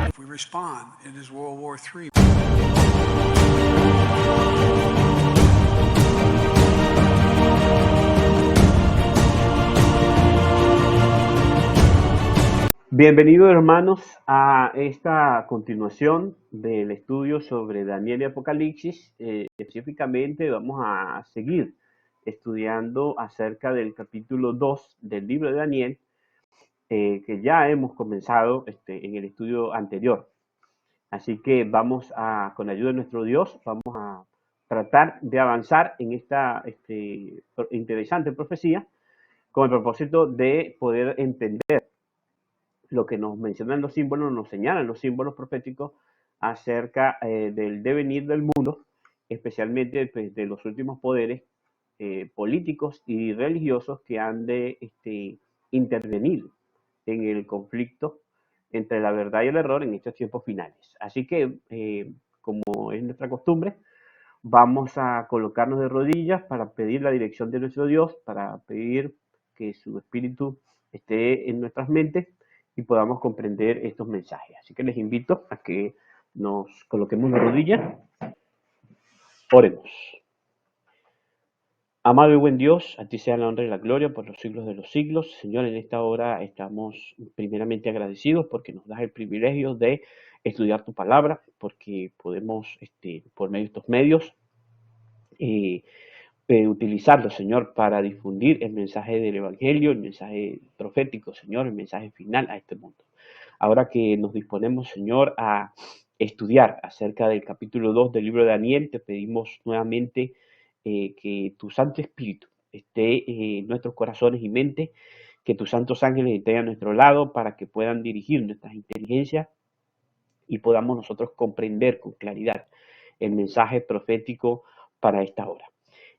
If we respond, it is World War III. Bienvenidos hermanos a esta continuación del estudio sobre Daniel y Apocalipsis. Específicamente vamos a seguir estudiando acerca del capítulo 2 del libro de Daniel, que ya hemos comenzado en el estudio anterior. Así que vamos a, con la ayuda de nuestro Dios, vamos a tratar de avanzar en esta interesante profecía con el propósito de poder entender lo que nos mencionan los símbolos, nos señalan los símbolos proféticos acerca del devenir del mundo, especialmente pues, de los últimos poderes políticos y religiosos que han de intervenir en el conflicto entre la verdad y el error en estos tiempos finales. Así que, como es nuestra costumbre, vamos a colocarnos de rodillas para pedir la dirección de nuestro Dios, para pedir que su espíritu esté en nuestras mentes y podamos comprender estos mensajes. Así que les invito a que nos coloquemos de rodillas. Oremos. Amado y buen Dios, a ti sea la honra y la gloria por los siglos de los siglos. Señor, en esta hora estamos primeramente agradecidos porque nos das el privilegio de estudiar tu palabra, porque podemos, por medio de estos medios, utilizarlo, Señor, para difundir el mensaje del Evangelio, el mensaje profético, Señor, el mensaje final a este mundo. Ahora que nos disponemos, Señor, a estudiar acerca del capítulo 2 del libro de Daniel, te pedimos nuevamente que tu Santo Espíritu esté en nuestros corazones y mentes, que tus santos ángeles estén a nuestro lado para que puedan dirigir nuestras inteligencias y podamos nosotros comprender con claridad el mensaje profético para esta hora.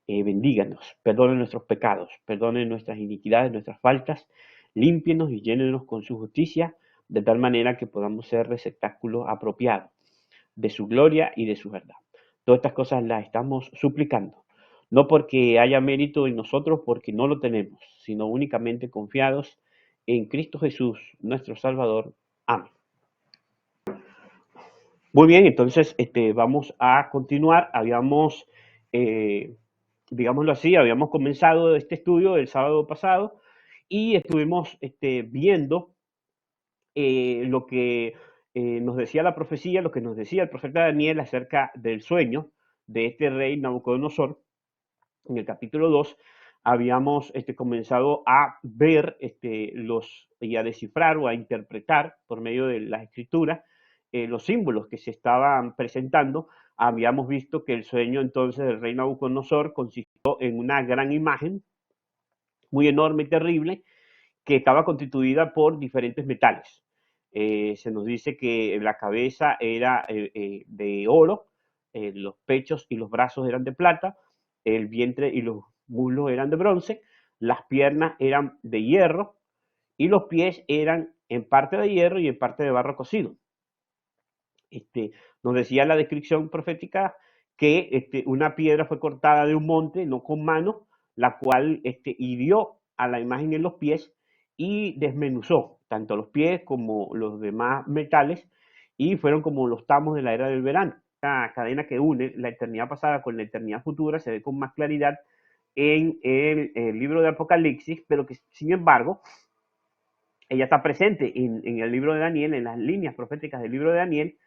Bendíganos, perdone nuestros pecados, perdone nuestras iniquidades, nuestras faltas, límpienos y llénenos con su justicia, de tal manera que podamos ser receptáculos apropiados de su gloria y de su verdad. Todas estas cosas las estamos suplicando, no porque haya mérito en nosotros, porque no lo tenemos, sino únicamente confiados en Cristo Jesús, nuestro Salvador. Amén. Muy bien, entonces vamos a continuar. Habíamos digámoslo así, habíamos comenzado este estudio el sábado pasado y estuvimos viendo lo que nos decía la profecía, lo que nos decía el profeta Daniel acerca del sueño de este rey Nabucodonosor. En el capítulo 2 habíamos comenzado a ver y a descifrar o a interpretar por medio de las escrituras los símbolos que se estaban presentando. Habíamos visto que el sueño entonces del rey Nabucodonosor consistió en una gran imagen, muy enorme y terrible, que estaba constituida por diferentes metales. Se nos dice que la cabeza era de oro, los pechos y los brazos eran de plata, el vientre y los muslos eran de bronce, las piernas eran de hierro y los pies eran en parte de hierro y en parte de barro cocido. Nos decía la descripción profética que una piedra fue cortada de un monte, no con mano, la cual hirió a la imagen en los pies y desmenuzó tanto los pies como los demás metales y fueron como los tamos de la era del verano. La cadena que une la eternidad pasada con la eternidad futura se ve con más claridad en el libro de Apocalipsis, pero que sin embargo ella está presente en el libro de Daniel, en las líneas proféticas del libro de Daniel,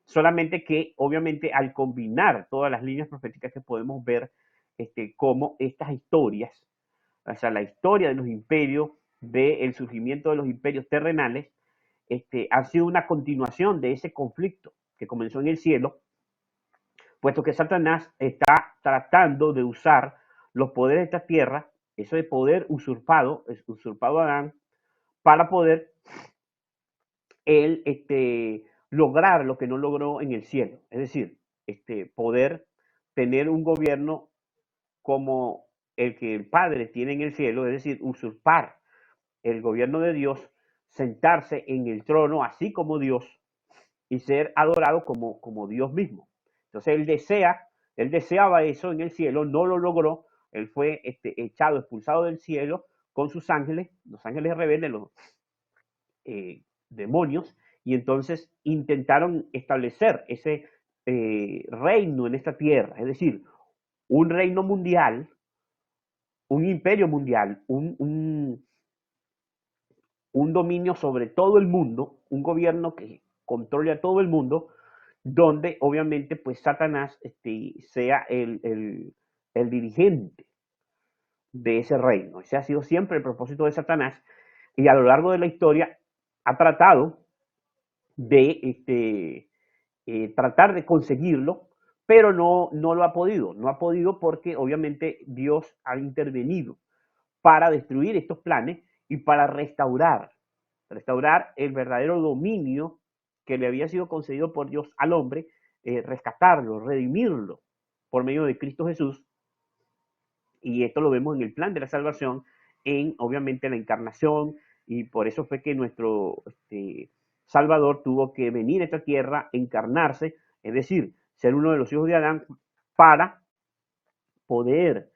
solamente que obviamente al combinar todas las líneas proféticas que podemos ver cómo estas historias, o sea, la historia de los imperios, del surgimiento de los imperios terrenales, ha sido una continuación de ese conflicto que comenzó en el cielo, puesto que Satanás está tratando de usar los poderes de esta tierra, eso de poder usurpado a Adán, para poder él lograr lo que no logró en el cielo. Es decir, poder tener un gobierno como el que el Padre tiene en el cielo, es decir, usurpar el gobierno de Dios, sentarse en el trono así como Dios y ser adorado como Dios mismo. Entonces él deseaba eso en el cielo, no lo logró, Él fue echado, expulsado del cielo con sus ángeles, los ángeles rebeldes, los demonios, y entonces intentaron establecer ese reino en esta tierra, es decir, un reino mundial, un imperio mundial, un dominio sobre todo el mundo, un gobierno que controle a todo el mundo, donde obviamente pues Satanás sea el dirigente de ese reino. Ese ha sido siempre el propósito de Satanás y a lo largo de la historia ha tratado de tratar de conseguirlo, pero no lo ha podido. No ha podido porque obviamente Dios ha intervenido para destruir estos planes y para restaurar el verdadero dominio que le había sido concedido por Dios al hombre, rescatarlo, redimirlo por medio de Cristo Jesús. Y esto lo vemos en el plan de la salvación, en obviamente la encarnación, y por eso fue que nuestro Salvador tuvo que venir a esta tierra, encarnarse, es decir, ser uno de los hijos de Adán para poder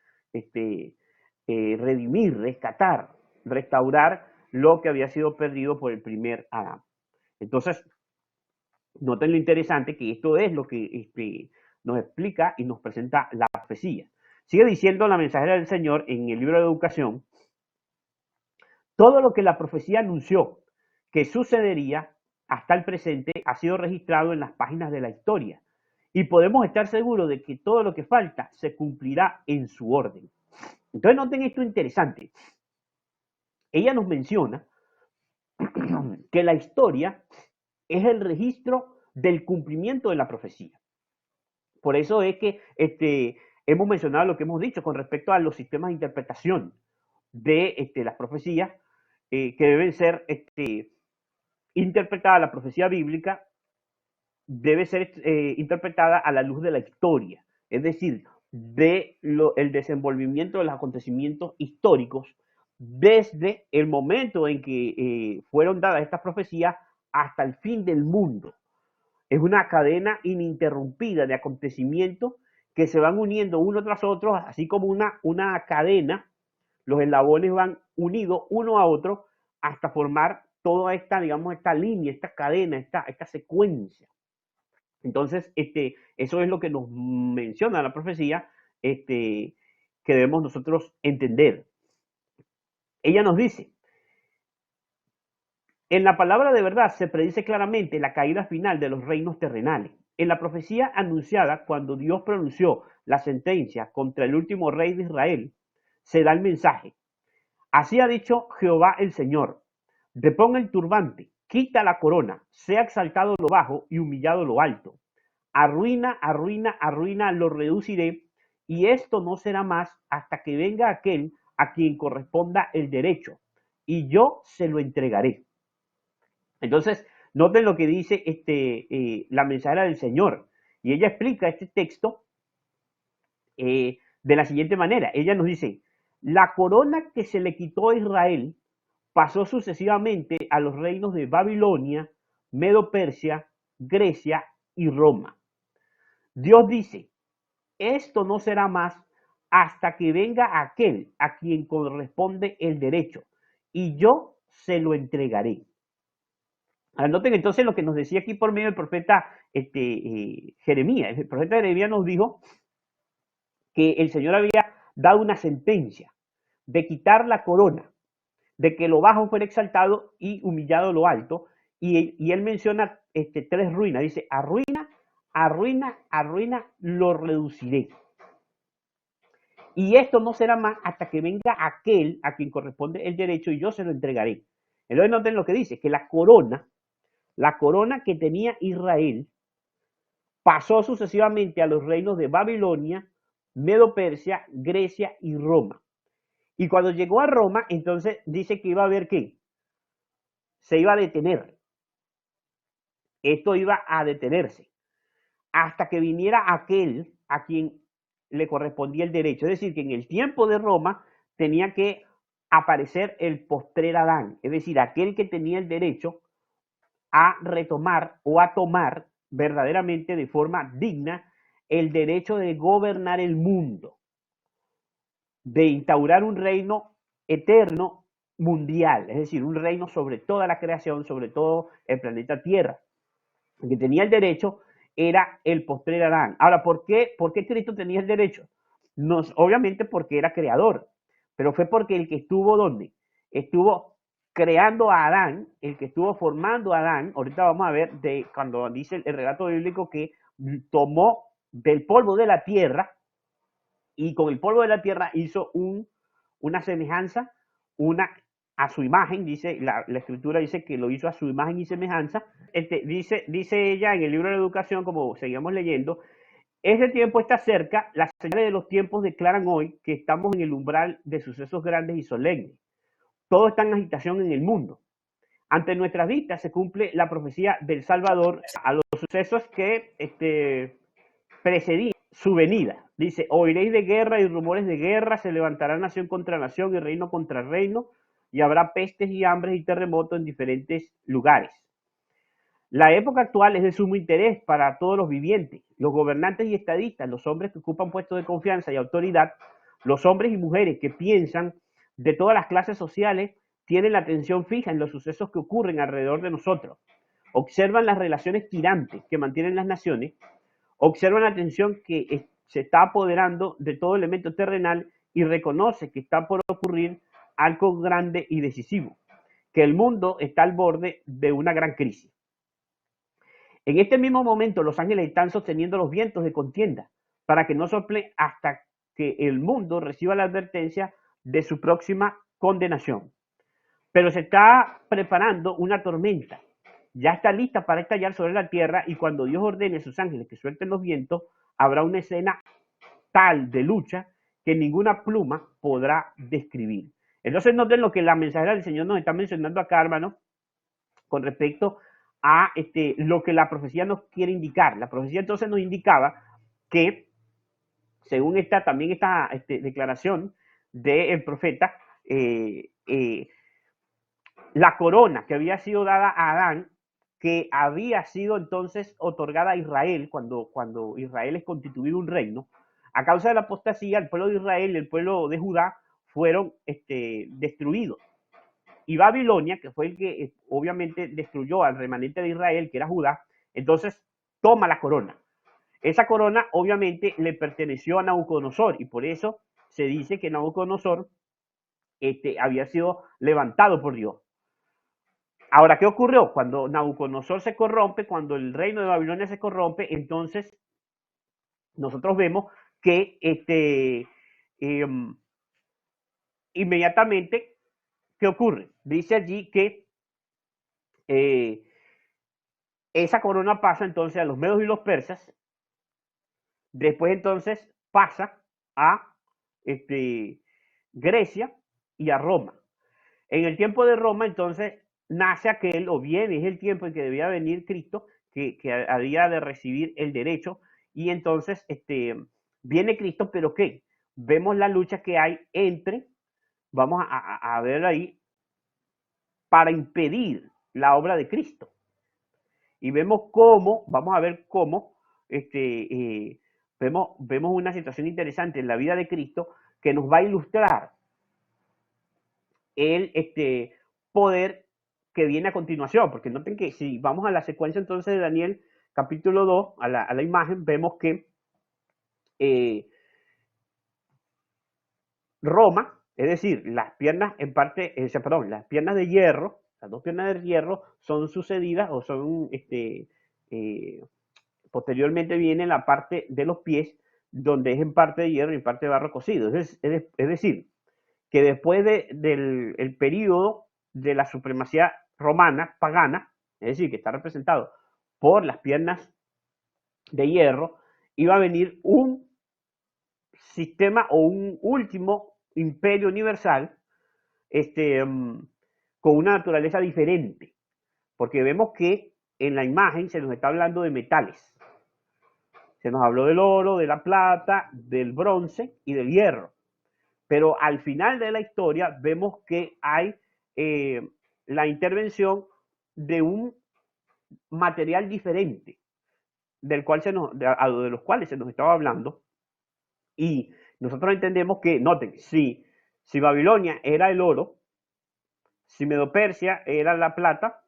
redimir, rescatar, restaurar lo que había sido perdido por el primer Adán. Entonces, noten lo interesante que esto es lo que nos explica y nos presenta la profecía. Sigue diciendo la mensajera del Señor en el libro de Educación, todo lo que la profecía anunció que sucedería hasta el presente ha sido registrado en las páginas de la historia y podemos estar seguros de que todo lo que falta se cumplirá en su orden. Entonces noten esto interesante. Ella nos menciona que la historia es el registro del cumplimiento de la profecía. Por eso es que hemos mencionado lo que hemos dicho con respecto a los sistemas de interpretación de las profecías que deben ser interpretadas. La profecía bíblica debe ser interpretada a la luz de la historia, es decir, el desenvolvimiento de los acontecimientos históricos desde el momento en que fueron dadas estas profecías hasta el fin del mundo. Es una cadena ininterrumpida de acontecimientos que se van uniendo uno tras otro, así como una cadena, los eslabones van unidos uno a otro hasta formar toda esta, digamos, esta línea, esta cadena, esta secuencia. Entonces, eso es lo que nos menciona la profecía, que debemos nosotros entender. Ella nos dice, en la palabra de verdad se predice claramente la caída final de los reinos terrenales. En la profecía anunciada cuando Dios pronunció la sentencia contra el último rey de Israel, se da el mensaje. Así ha dicho Jehová el Señor, deponga el turbante, quita la corona, sea exaltado lo bajo y humillado lo alto. Arruina, arruina, arruina, lo reduciré, y esto no será más hasta que venga aquel a quien corresponda el derecho, y yo se lo entregaré. Entonces, noten lo que dice la mensajera del Señor, y ella explica este texto de la siguiente manera. Ella nos dice, la corona que se le quitó a Israel pasó sucesivamente a los reinos de Babilonia, Medo-Persia, Grecia y Roma. Dios dice, esto no será más hasta que venga aquel a quien corresponde el derecho, y yo se lo entregaré. Anoten entonces lo que nos decía aquí por medio del profeta Jeremías. El profeta Jeremías nos dijo que el Señor había dado una sentencia de quitar la corona, de que lo bajo fuera exaltado y humillado lo alto, y él menciona tres ruinas. Dice, arruina, arruina, arruina, lo reduciré. Y esto no será más hasta que venga aquel a quien corresponde el derecho y yo se lo entregaré. Entonces noten lo que dice, que la corona que tenía Israel pasó sucesivamente a los reinos de Babilonia, Medo-Persia, Grecia y Roma. Y cuando llegó a Roma, entonces dice que iba a haber ¿qué? Se iba a detener. Esto iba a detenerse hasta que viniera aquel a quien le correspondía el derecho. Es decir, que en el tiempo de Roma tenía que aparecer el postrer Adán, es decir, aquel que tenía el derecho a retomar o a tomar verdaderamente de forma digna el derecho de gobernar el mundo. de instaurar un reino eterno mundial, es decir, un reino sobre toda la creación, sobre todo el planeta Tierra. El que tenía el derecho era el postrer Adán. Ahora, ¿por qué Cristo tenía el derecho? No, obviamente porque era creador, pero fue porque el que estuvo ¿dónde? Estuvo creando a Adán, el que estuvo formando a Adán. Ahorita vamos a ver de cuando dice el relato bíblico que tomó del polvo de la tierra y con el polvo de la tierra hizo una semejanza, una a su imagen, dice la escritura dice que lo hizo a su imagen y semejanza. Dice ella en el libro de la educación, como seguimos leyendo, ese tiempo está cerca, las señales de los tiempos declaran hoy que estamos en el umbral de sucesos grandes y solemnes. Todo está en agitación en el mundo. Ante nuestras vistas se cumple la profecía del Salvador a los sucesos que precedían su venida. Dice, oiréis de guerra y rumores de guerra, se levantará nación contra nación y reino contra reino, y habrá pestes y hambres y terremotos en diferentes lugares. La época actual es de sumo interés para todos los vivientes, los gobernantes y estadistas, los hombres que ocupan puestos de confianza y autoridad, los hombres y mujeres que piensan de todas las clases sociales, tienen la atención fija en los sucesos que ocurren alrededor de nosotros. Observan las relaciones tirantes que mantienen las naciones, observan la tensión que se está apoderando de todo elemento terrenal y reconoce que está por ocurrir algo grande y decisivo, que el mundo está al borde de una gran crisis. En este mismo momento, los ángeles están sosteniendo los vientos de contienda para que no sople hasta que el mundo reciba la advertencia de su próxima condenación. Pero se está preparando una tormenta. Ya está lista para estallar sobre la tierra y cuando Dios ordene a sus ángeles que suelten los vientos, habrá una escena tal de lucha que ninguna pluma podrá describir. Entonces noten lo que la mensajera del Señor nos está mencionando acá, hermano, con respecto a lo que la profecía nos quiere indicar. La profecía entonces nos indicaba que, según también esta declaración del profeta, la corona que había sido dada a Adán, que había sido entonces otorgada a Israel cuando Israel es constituido un reino, a causa de la apostasía, el pueblo de Israel y el pueblo de Judá fueron destruidos. Y Babilonia, que fue el que obviamente destruyó al remanente de Israel, que era Judá, entonces toma la corona. Esa corona obviamente le perteneció a Nabucodonosor y por eso se dice que Nabucodonosor había sido levantado por Dios. Ahora, ¿qué ocurrió? Cuando Nabucodonosor se corrompe, cuando el reino de Babilonia se corrompe, entonces nosotros vemos que inmediatamente, ¿qué ocurre? Dice allí que eh, esa corona pasa entonces a los medos y los persas, después entonces pasa a Grecia y a Roma. En el tiempo de Roma entonces nace aquel, o bien es el tiempo en que debía venir Cristo, que había de recibir el derecho, y entonces viene Cristo, pero ¿qué? Vemos la lucha que hay entre, vamos a ver ahí, para impedir la obra de Cristo. Y vemos cómo, vamos a ver cómo, vemos una situación interesante en la vida de Cristo que nos va a ilustrar el poder que viene a continuación, porque noten que si vamos a la secuencia entonces de Daniel capítulo 2, a la imagen, vemos que Roma, es decir, las piernas en parte, perdón, las piernas de hierro, las dos piernas de hierro son sucedidas o son, posteriormente viene la parte de los pies, donde es en parte de hierro y en parte de barro cocido. Es decir, que después del periodo de la supremacía romana, pagana, es decir, que está representado por las piernas de hierro, iba a venir un sistema o un último imperio universal con una naturaleza diferente, porque vemos que en la imagen se nos está hablando de metales. Se nos habló del oro, de la plata, del bronce y del hierro. Pero al final de la historia vemos que hay la intervención de un material diferente del cual de los cuales se nos estaba hablando y Nosotros entendemos que, noten, si Babilonia era el oro, si Medo-Persia era la plata,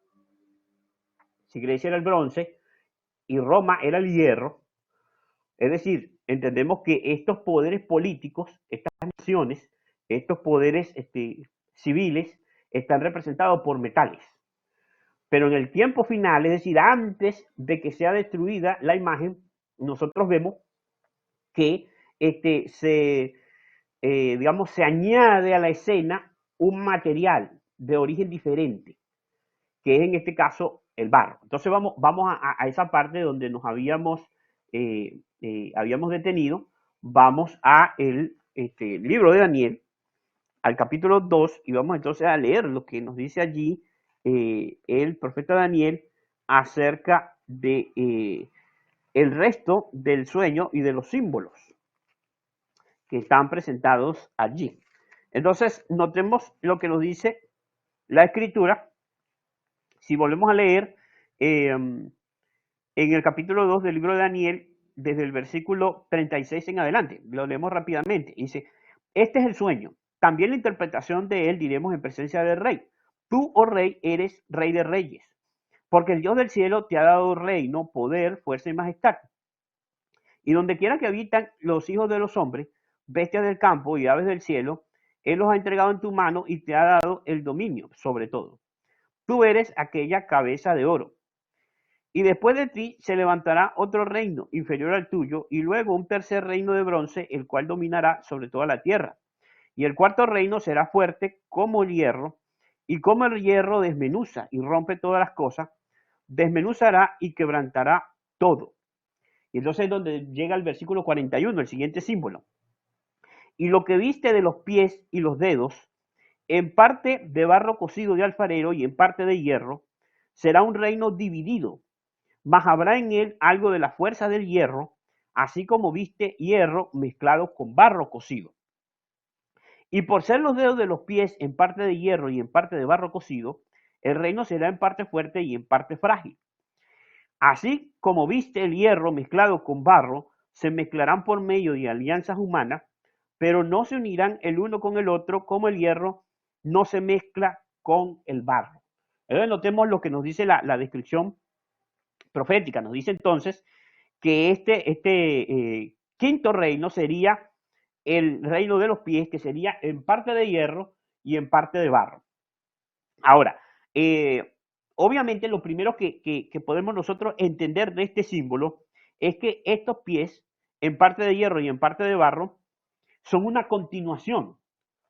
si Grecia era el bronce y Roma era el hierro, es decir, entendemos que estos poderes políticos, estas naciones, estos poderes civiles, están representados por metales. Pero en el tiempo final, es decir, antes de que sea destruida la imagen, nosotros vemos que digamos, se añade a la escena un material de origen diferente, que es en este caso el barro. Entonces vamos a esa parte donde nos habíamos detenido. Vamos a el libro de Daniel, al capítulo 2, y vamos entonces a leer lo que nos dice allí el profeta Daniel acerca de el resto del sueño y de los símbolos que están presentados allí. Entonces, notemos lo que nos dice la escritura. Si volvemos a leer en el capítulo 2 del libro de Daniel, desde el versículo 36 en adelante, lo leemos rápidamente. Dice, este es el sueño. También la interpretación de él diremos en presencia del rey. Tú, oh rey, eres rey de reyes, porque el Dios del cielo te ha dado reino, poder, fuerza y majestad. Y donde quiera que habitan los hijos de los hombres, bestias del campo y aves del cielo, él los ha entregado en tu mano y te ha dado el dominio sobre todo. Tú eres aquella cabeza de oro. Y después de ti se levantará otro reino inferior al tuyo, y luego un tercer reino de bronce, el cual dominará sobre toda la tierra. Y el cuarto reino será fuerte como el hierro, y como el hierro desmenuza y rompe todas las cosas, desmenuzará y quebrantará todo. Y entonces es donde llega el versículo 41, el siguiente símbolo. Y lo que viste de los pies y los dedos, en parte de barro cocido de alfarero y en parte de hierro, será un reino dividido, mas habrá en él algo de la fuerza del hierro, así como viste hierro mezclado con barro cocido. Y por ser los dedos de los pies en parte de hierro y en parte de barro cocido, el reino será en parte fuerte y en parte frágil. Así como viste el hierro mezclado con barro, se mezclarán por medio de alianzas humanas, pero no se unirán el uno con el otro como el hierro no se mezcla con el barro. Entonces notemos lo que nos dice la descripción profética. Nos dice entonces que quinto reino sería el reino de los pies, que sería en parte de hierro y en parte de barro. Ahora, obviamente lo primero que podemos nosotros entender de este símbolo es que estos pies, en parte de hierro y en parte de barro, son una continuación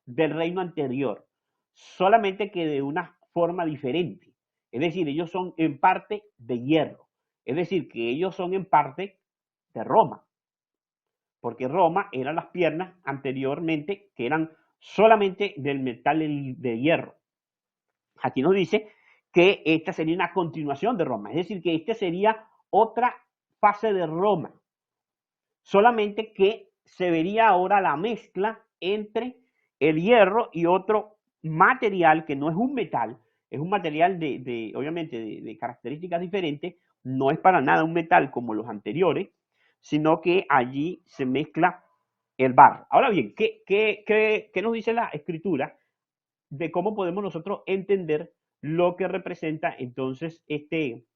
del reino anterior, solamente que de una forma diferente. Es decir, ellos son en parte de hierro, es decir, que ellos son en parte de Roma, porque Roma eran las piernas anteriormente que eran solamente del metal de hierro. Aquí nos dice que esta sería una continuación de Roma, es decir, que esta sería otra fase de Roma, solamente que se vería ahora la mezcla entre el hierro y otro material que no es un metal, es un material obviamente de características diferentes, no es para nada un metal como los anteriores, sino que allí se mezcla el barro. Ahora bien, ¿qué nos dice la escritura de cómo podemos nosotros entender lo que representa entonces este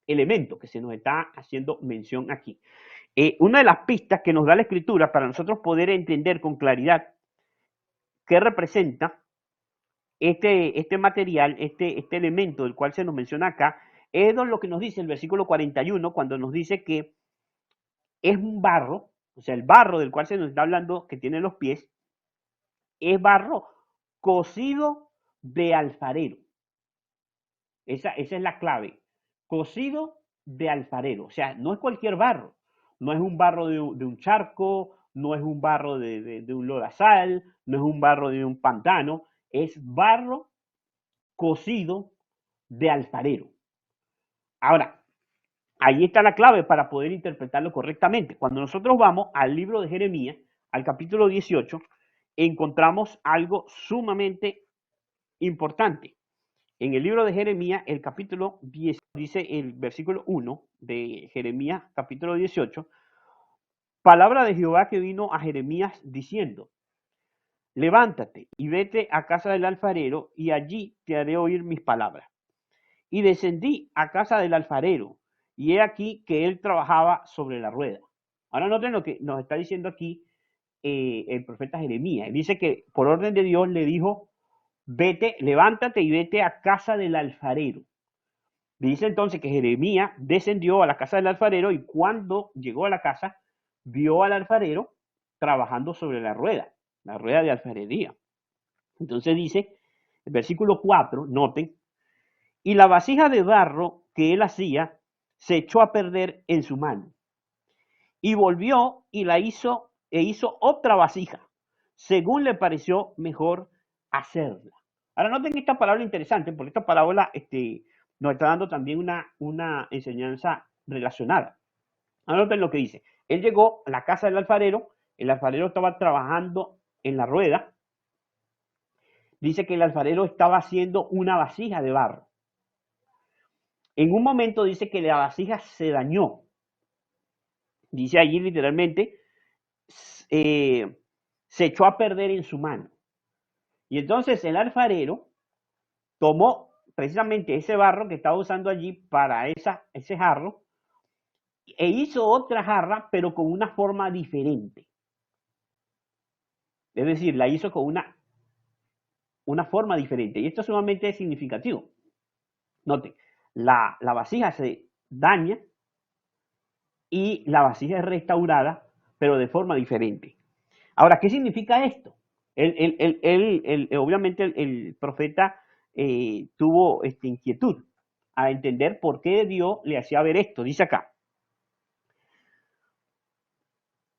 elemento que se nos está haciendo mención aquí? Una de las pistas que nos da la escritura para nosotros poder entender con claridad qué representa este material, este elemento del cual se nos menciona acá, es lo que nos dice el versículo 41, cuando nos dice que es un barro, o sea, el barro del cual se nos está hablando que tiene los pies, es barro cocido de alfarero. Esa es la clave. Cocido de alfarero. O sea, no es cualquier barro. No es un barro de un charco, no es un barro de un lodazal, no es un barro de un pantano. Es barro cocido de alfarero. Ahora, ahí está la clave para poder interpretarlo correctamente. Cuando nosotros vamos al libro de Jeremías, al capítulo 18, encontramos algo sumamente importante. En el libro de Jeremías, el capítulo 10, dice el versículo 1 de Jeremías, capítulo 18, palabra de Jehová que vino a Jeremías diciendo, levántate y vete a casa del alfarero y allí te haré oír mis palabras. Y descendí a casa del alfarero y he aquí que él trabajaba sobre la rueda. Ahora noten lo que nos está diciendo aquí el profeta Jeremías. Él dice que por orden de Dios le dijo, vete, levántate y vete a casa del alfarero. Dice entonces que Jeremías descendió a la casa del alfarero y cuando llegó a la casa, vio al alfarero trabajando sobre la rueda de alfarería. Entonces dice, el versículo 4, noten, y la vasija de barro que él hacía se echó a perder en su mano. Y volvió y la hizo, e hizo otra vasija, según le pareció mejor hacerla. Ahora noten esta palabra interesante, porque esta palabra nos está dando también una enseñanza relacionada. Ahora noten lo que dice. Él llegó a la casa del alfarero, el alfarero estaba trabajando en la rueda. Dice que el alfarero estaba haciendo una vasija de barro. En un momento dice que la vasija se dañó. Dice allí literalmente, se echó a perder en su mano. Y entonces el alfarero tomó precisamente ese barro que estaba usando allí para ese jarro e hizo otra jarra, pero con una forma diferente. Es decir, la hizo con una forma diferente. Y esto es sumamente significativo. Noten, la vasija se daña y la vasija es restaurada, pero de forma diferente. Ahora, ¿qué significa esto? Obviamente el profeta tuvo inquietud a entender por qué Dios le hacía ver esto. Dice acá,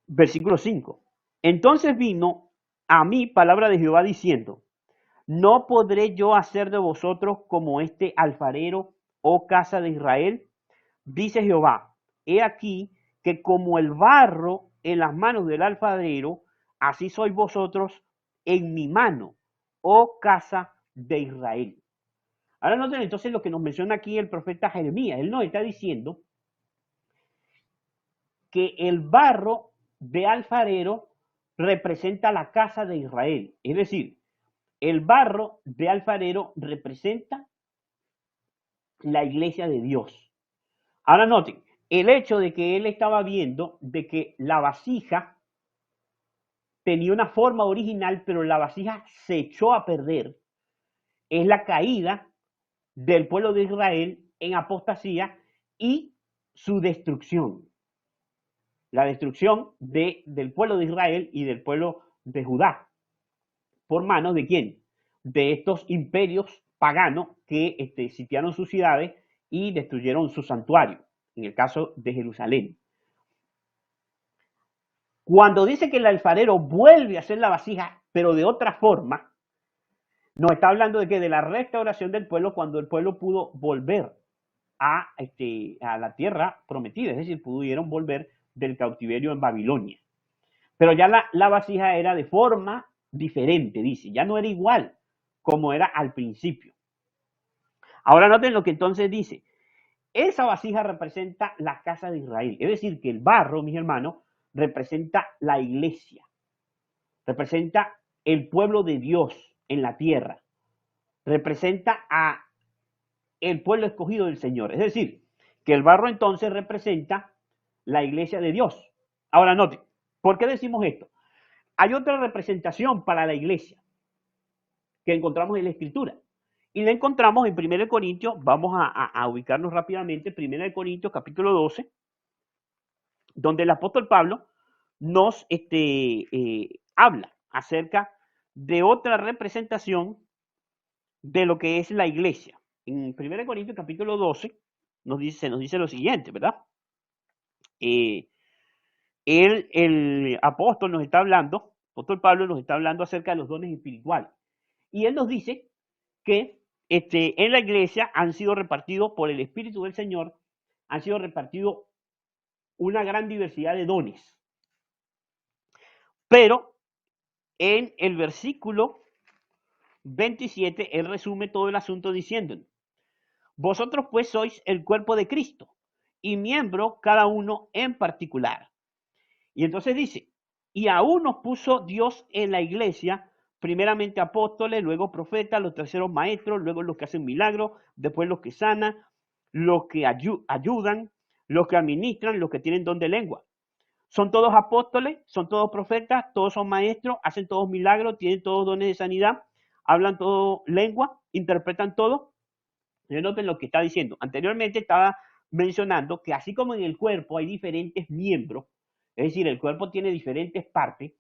versículo 5. Entonces vino a mí palabra de Jehová diciendo, ¿no podré yo hacer de vosotros como este alfarero, oh casa de Israel? Dice Jehová, he aquí que como el barro en las manos del alfarero, así sois vosotros en mi mano, oh casa de Israel. Ahora noten entonces lo que nos menciona aquí el profeta Jeremías. Él nos está diciendo que el barro de alfarero representa la casa de Israel. Es decir, el barro de alfarero representa la iglesia de Dios. Ahora noten, el hecho de que él estaba viendo de que la vasija tenía una forma original, pero la vasija se echó a perder, es la caída del pueblo de Israel en apostasía y su destrucción. La destrucción del pueblo de Israel y del pueblo de Judá. ¿Por manos de quién? De estos imperios paganos que sitiaron sus ciudades y destruyeron su santuario, en el caso de Jerusalén. Cuando dice que el alfarero vuelve a hacer la vasija, pero de otra forma, nos está hablando de que de la restauración del pueblo cuando el pueblo pudo volver a la tierra prometida, es decir, pudieron volver del cautiverio en Babilonia. Pero ya la vasija era de forma diferente, dice, ya no era igual como era al principio. Ahora noten lo que entonces dice. Esa vasija representa la casa de Israel, es decir, que el barro, mis hermanos, representa la iglesia, representa el pueblo de Dios en la tierra, representa a el pueblo escogido del Señor. Es decir, que el barro entonces representa la iglesia de Dios. Ahora noten, ¿por qué decimos esto? Hay otra representación para la iglesia que encontramos en la Escritura. Y la encontramos en 1 Corintios, vamos a ubicarnos rápidamente, 1 Corintios capítulo 12, donde el apóstol Pablo nos habla acerca de otra representación de lo que es la iglesia. En 1 Corintios capítulo 12 nos dice lo siguiente, ¿verdad? El apóstol nos está hablando, el apóstol Pablo nos está hablando acerca de los dones espirituales. Y él nos dice que en la iglesia han sido repartidos por el Espíritu del Señor, han sido repartidos una gran diversidad de dones. Pero en el versículo 27, él resume todo el asunto diciéndonos, vosotros pues sois el cuerpo de Cristo y miembro cada uno en particular. Y entonces dice, y aún nos puso Dios en la iglesia, primeramente apóstoles, luego profetas, los terceros maestros, luego los que hacen milagros, después los que sanan, los que ayudan, los que administran, los que tienen don de lengua. Son todos apóstoles, son todos profetas, todos son maestros, hacen todos milagros, tienen todos dones de sanidad, hablan todo lengua, interpretan todo. Noten lo que está diciendo. Anteriormente estaba mencionando que así como en el cuerpo hay diferentes miembros, es decir, el cuerpo tiene diferentes partes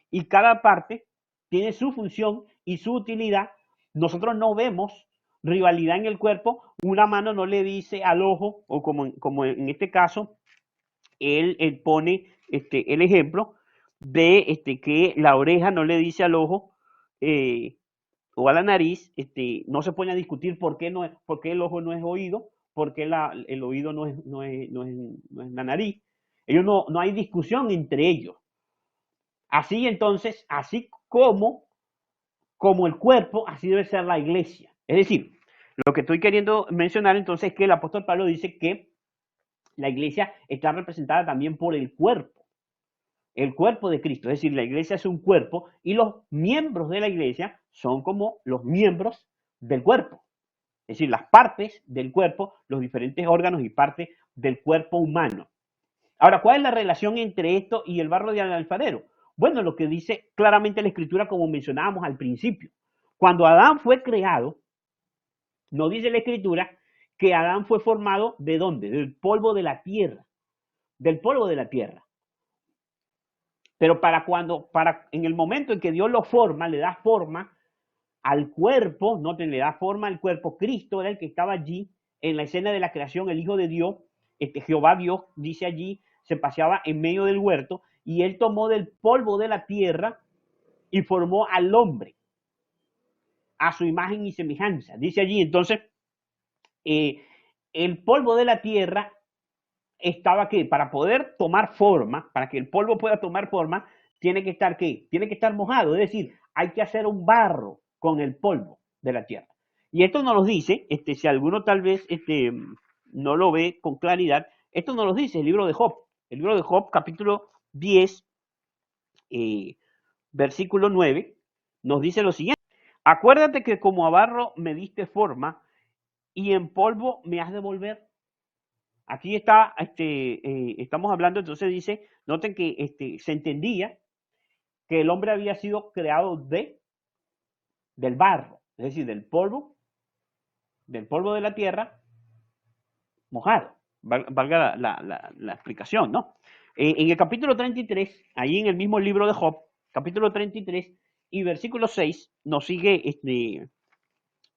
y cada parte tiene su función y su utilidad. Nosotros no vemos rivalidad en el cuerpo. Una mano no le dice al ojo, o como en este caso, él pone el ejemplo de que la oreja no le dice al ojo o a la nariz, no se pone a discutir por qué el ojo no es oído, por qué el oído no es la nariz. Ellos no hay discusión entre ellos. Así entonces, así como el cuerpo, así debe ser la iglesia. Es decir, lo que estoy queriendo mencionar entonces es que el apóstol Pablo dice que la iglesia está representada también por el cuerpo de Cristo. Es decir, la iglesia es un cuerpo y los miembros de la iglesia son como los miembros del cuerpo. Es decir, las partes del cuerpo, los diferentes órganos y partes del cuerpo humano. Ahora, ¿cuál es la relación entre esto y el barro del alfarero? Bueno, lo que dice claramente la escritura, como mencionábamos al principio. Cuando Adán fue creado, no dice la escritura que Adán fue formado ¿de dónde? Del polvo de la tierra. Del polvo de la tierra. Pero en el momento en que Dios lo forma, le da forma al cuerpo, noten, le da forma al cuerpo. Cristo era el que estaba allí en la escena de la creación, el Hijo de Dios, Jehová Dios, dice allí, se paseaba en medio del huerto y él tomó del polvo de la tierra y formó al hombre a su imagen y semejanza. Dice allí, entonces, el polvo de la tierra estaba que para poder tomar forma, para que el polvo pueda tomar forma, tiene que estar ¿qué? Tiene que estar mojado, es decir, hay que hacer un barro con el polvo de la tierra. Y esto nos lo dice, si alguno tal vez no lo ve con claridad, esto nos lo dice el libro de Job. El libro de Job, capítulo 10, versículo 9, nos dice lo siguiente. Acuérdate que como a barro me diste forma y en polvo me has de volver. Aquí está, estamos hablando, entonces dice, noten que se entendía que el hombre había sido creado del barro, es decir, del polvo de la tierra mojado. Valga la explicación, ¿no? En el capítulo 33, ahí en el mismo libro de Job, capítulo 33 y versículo 6, nos sigue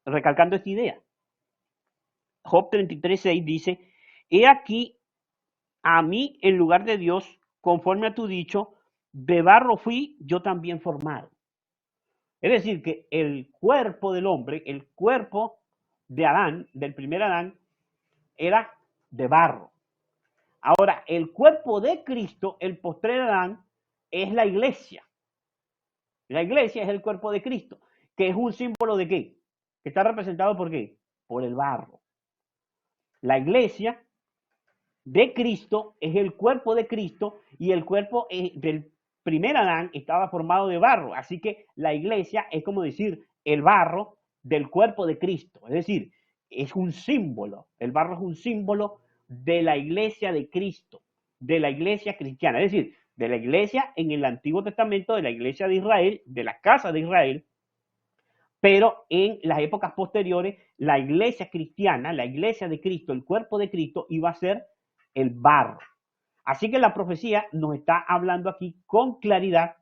recalcando esta idea. Job 33, 6 dice, he aquí a mí en lugar de Dios, conforme a tu dicho, de barro fui yo también formado. Es decir, que el cuerpo del hombre, el cuerpo de Adán, del primer Adán, era de barro. Ahora, el cuerpo de Cristo, el postrer Adán, es la iglesia. La iglesia es el cuerpo de Cristo, que es un símbolo de qué? Que está representado por qué? Por el barro. La iglesia de Cristo es el cuerpo de Cristo y el cuerpo del primer Adán estaba formado de barro. Así que la iglesia es como decir el barro del cuerpo de Cristo. Es decir, es un símbolo. El barro es un símbolo de la iglesia de Cristo, de la iglesia cristiana. Es decir, de la iglesia en el Antiguo Testamento, de la iglesia de Israel, de la casa de Israel. Pero en las épocas posteriores, la iglesia cristiana, la iglesia de Cristo, el cuerpo de Cristo, iba a ser el barro. Así que la profecía nos está hablando aquí con claridad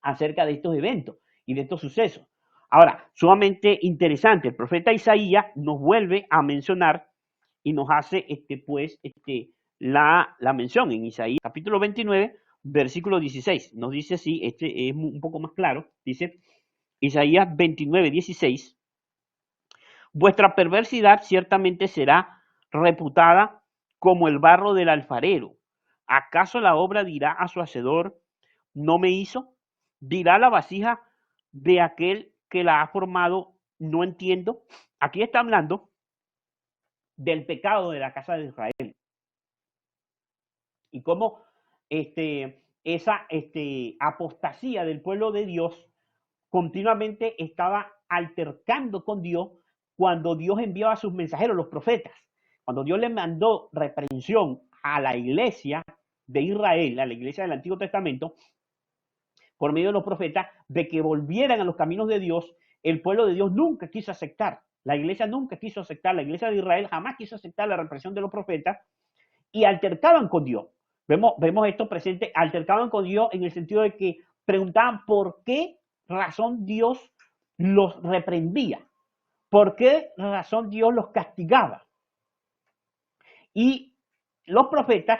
acerca de estos eventos y de estos sucesos. Ahora, sumamente interesante, el profeta Isaías nos vuelve a mencionar y nos hace la mención en Isaías capítulo 29, versículo 16. Nos dice así, es un poco más claro, dice Isaías 29, 16, vuestra perversidad ciertamente será reputada como el barro del alfarero. ¿Acaso la obra dirá a su hacedor, no me hizo? ¿Dirá la vasija de aquel que la ha formado, no entiendo? Aquí está hablando del pecado de la casa de Israel y cómo esa apostasía del pueblo de Dios continuamente estaba altercando con Dios cuando Dios enviaba a sus mensajeros, los profetas. Cuando Dios le mandó reprensión a la iglesia de Israel, a la iglesia del Antiguo Testamento, por medio de los profetas, de que volvieran a los caminos de Dios, el pueblo de Dios nunca quiso aceptar. La iglesia nunca quiso aceptar, la iglesia de Israel jamás quiso aceptar la represión de los profetas y altercaban con Dios. Vemos esto presente, altercaban con Dios en el sentido de que preguntaban por qué razón Dios los reprendía, por qué razón Dios los castigaba. Y los profetas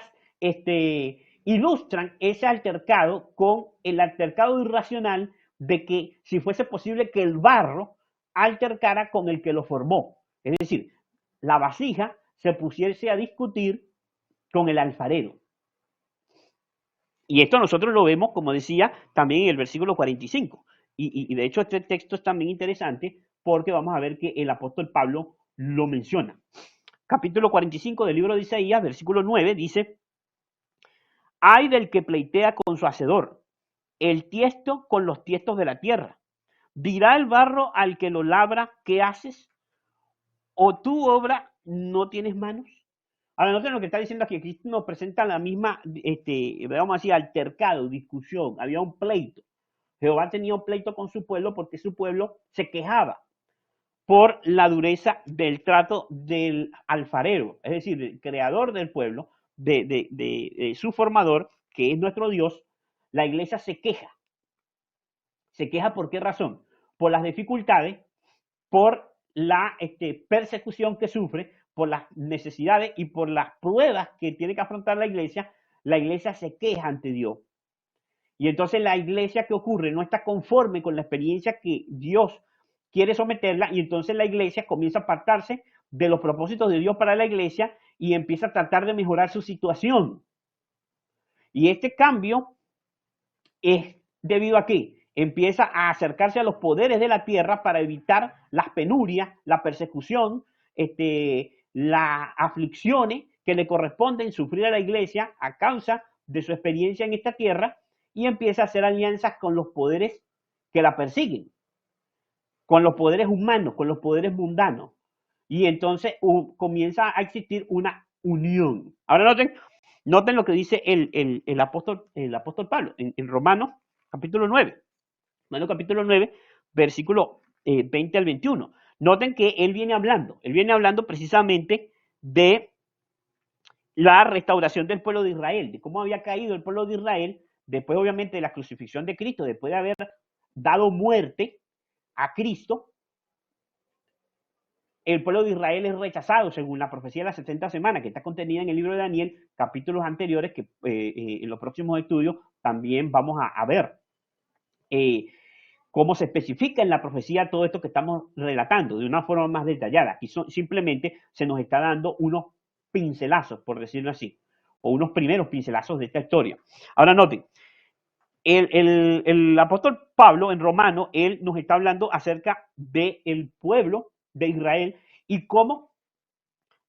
ilustran ese altercado con el altercado irracional de que si fuese posible que el barro altercara con el que lo formó. Es decir, la vasija se pusiese a discutir con el alfarero. Y esto nosotros lo vemos, como decía, también en el versículo 45. Y de hecho este texto es también interesante porque vamos a ver que el apóstol Pablo lo menciona. Capítulo 45 del libro de Isaías, versículo 9, dice: ay del que pleitea con su hacedor, el tiesto con los tiestos de la tierra. Dirá el barro al que lo labra: ¿qué haces? ¿O tu obra no tienes manos? Ahora, noten lo que está diciendo aquí. Aquí nos presenta la misma, vamos a decir, altercado, discusión. Había un pleito. Jehová tenía un pleito con su pueblo porque su pueblo se quejaba por la dureza del trato del alfarero, es decir, del creador del pueblo, de su formador, que es nuestro Dios. La iglesia se queja. ¿Se queja por qué razón? Por las dificultades, por la persecución que sufre, por las necesidades y por las pruebas que tiene que afrontar la iglesia se queja ante Dios. Y entonces la iglesia, ¿qué ocurre? No está conforme con la experiencia que Dios quiere someterla, y entonces la iglesia comienza a apartarse de los propósitos de Dios para la iglesia y empieza a tratar de mejorar su situación. Y este cambio es debido a que empieza a acercarse a los poderes de la tierra para evitar las penurias, la persecución, las aflicciones que le corresponden sufrir a la iglesia a causa de su experiencia en esta tierra, y empieza a hacer alianzas con los poderes que la persiguen, con los poderes humanos, con los poderes mundanos. Y entonces comienza a existir una unión. Ahora noten lo que dice el apóstol Pablo en Romanos capítulo 9. Romanos capítulo 9, versículo 20 al 21. Noten que él viene hablando precisamente de la restauración del pueblo de Israel, de cómo había caído el pueblo de Israel después, obviamente, de la crucifixión de Cristo, después de haber dado muerte a Cristo. El pueblo de Israel es rechazado según la profecía de las 70 semanas, que está contenida en el libro de Daniel, capítulos anteriores, que en los próximos estudios también vamos a ver cómo se especifica en la profecía todo esto que estamos relatando de una forma más detallada. Aquí simplemente se nos está dando unos pincelazos, por decirlo así, o unos primeros pincelazos de esta historia. Ahora noten, el apóstol Pablo en Romano, él nos está hablando acerca del pueblo de Israel y cómo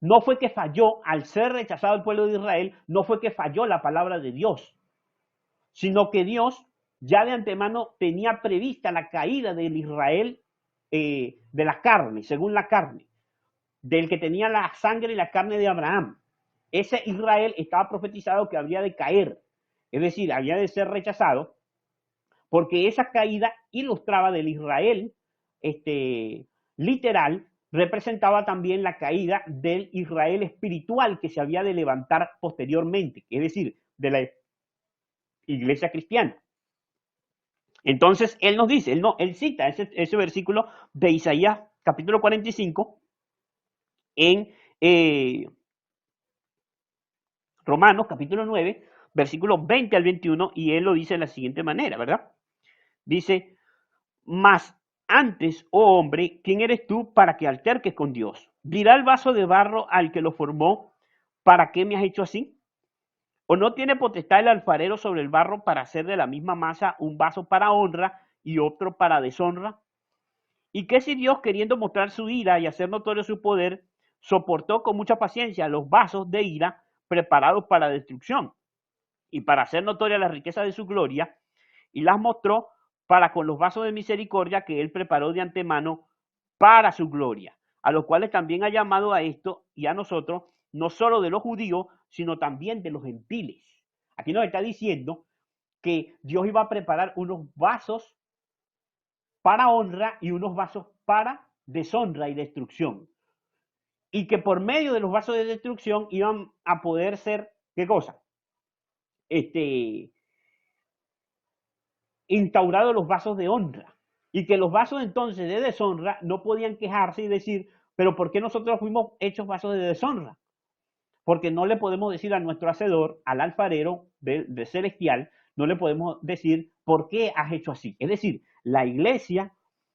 no fue que falló al ser rechazado el pueblo de Israel, no fue que falló la palabra de Dios, sino que Dios ya de antemano tenía prevista la caída del Israel de la carne, según la carne, del que tenía la sangre y la carne de Abraham. Ese Israel estaba profetizado que habría de caer, es decir, había de ser rechazado, porque esa caída ilustraba del Israel literal, representaba también la caída del Israel espiritual que se había de levantar posteriormente, es decir, de la iglesia cristiana. Entonces, él nos dice, él cita ese versículo de Isaías capítulo 45 en Romanos capítulo 9, versículos 20 al 21, y él lo dice de la siguiente manera, ¿verdad? Dice: mas antes, oh hombre, ¿quién eres tú para que alterques con Dios? Dirá el vaso de barro al que lo formó: ¿para qué me has hecho así? ¿O no tiene potestad el alfarero sobre el barro para hacer de la misma masa un vaso para honra y otro para deshonra? ¿Y qué si Dios, queriendo mostrar su ira y hacer notorio su poder, soportó con mucha paciencia los vasos de ira preparados para destrucción, y para hacer notoria la riqueza de su gloria, y las mostró para con los vasos de misericordia que él preparó de antemano para su gloria, a los cuales también ha llamado a esto y a nosotros, no solo de los judíos, sino también de los gentiles. Aquí nos está diciendo que Dios iba a preparar unos vasos para honra y unos vasos para deshonra y destrucción. Y que por medio de los vasos de destrucción iban a poder ser, ¿qué cosa? Instaurados los vasos de honra. Y que los vasos entonces de deshonra no podían quejarse y decir, pero ¿por qué nosotros fuimos hechos vasos de deshonra? Porque no le podemos decir a nuestro hacedor, al alfarero de celestial, no le podemos decir por qué has hecho así. Es decir, la iglesia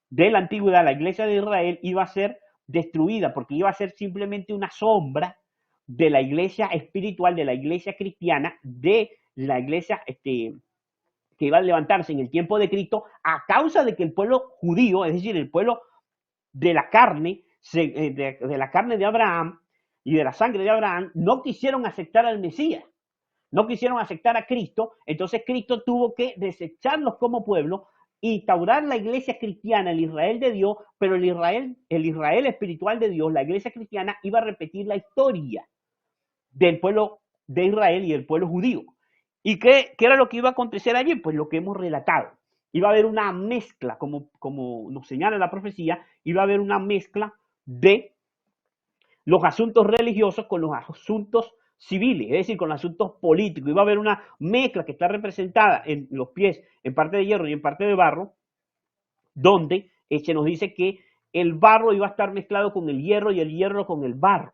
de la antigüedad, la iglesia de Israel, iba a ser destruida porque iba a ser simplemente una sombra de la iglesia espiritual, de la iglesia cristiana, de la iglesia que iba a levantarse en el tiempo de Cristo a causa de que el pueblo judío, es decir, el pueblo de la carne, de la carne de Abraham y de la sangre de Abraham, no quisieron aceptar al Mesías, no quisieron aceptar a Cristo, entonces Cristo tuvo que desecharlos como pueblo, instaurar la iglesia cristiana, el Israel de Dios, pero el Israel espiritual de Dios, la iglesia cristiana, iba a repetir la historia del pueblo de Israel y del pueblo judío. ¿Y qué era lo que iba a acontecer allí? Pues lo que hemos relatado. Iba a haber una mezcla, como nos señala la profecía, iba a haber una mezcla de los asuntos religiosos con los asuntos civiles, es decir, con los asuntos políticos. Iba a haber una mezcla que está representada en los pies, en parte de hierro y en parte de barro, donde se nos dice que el barro iba a estar mezclado con el hierro y el hierro con el barro.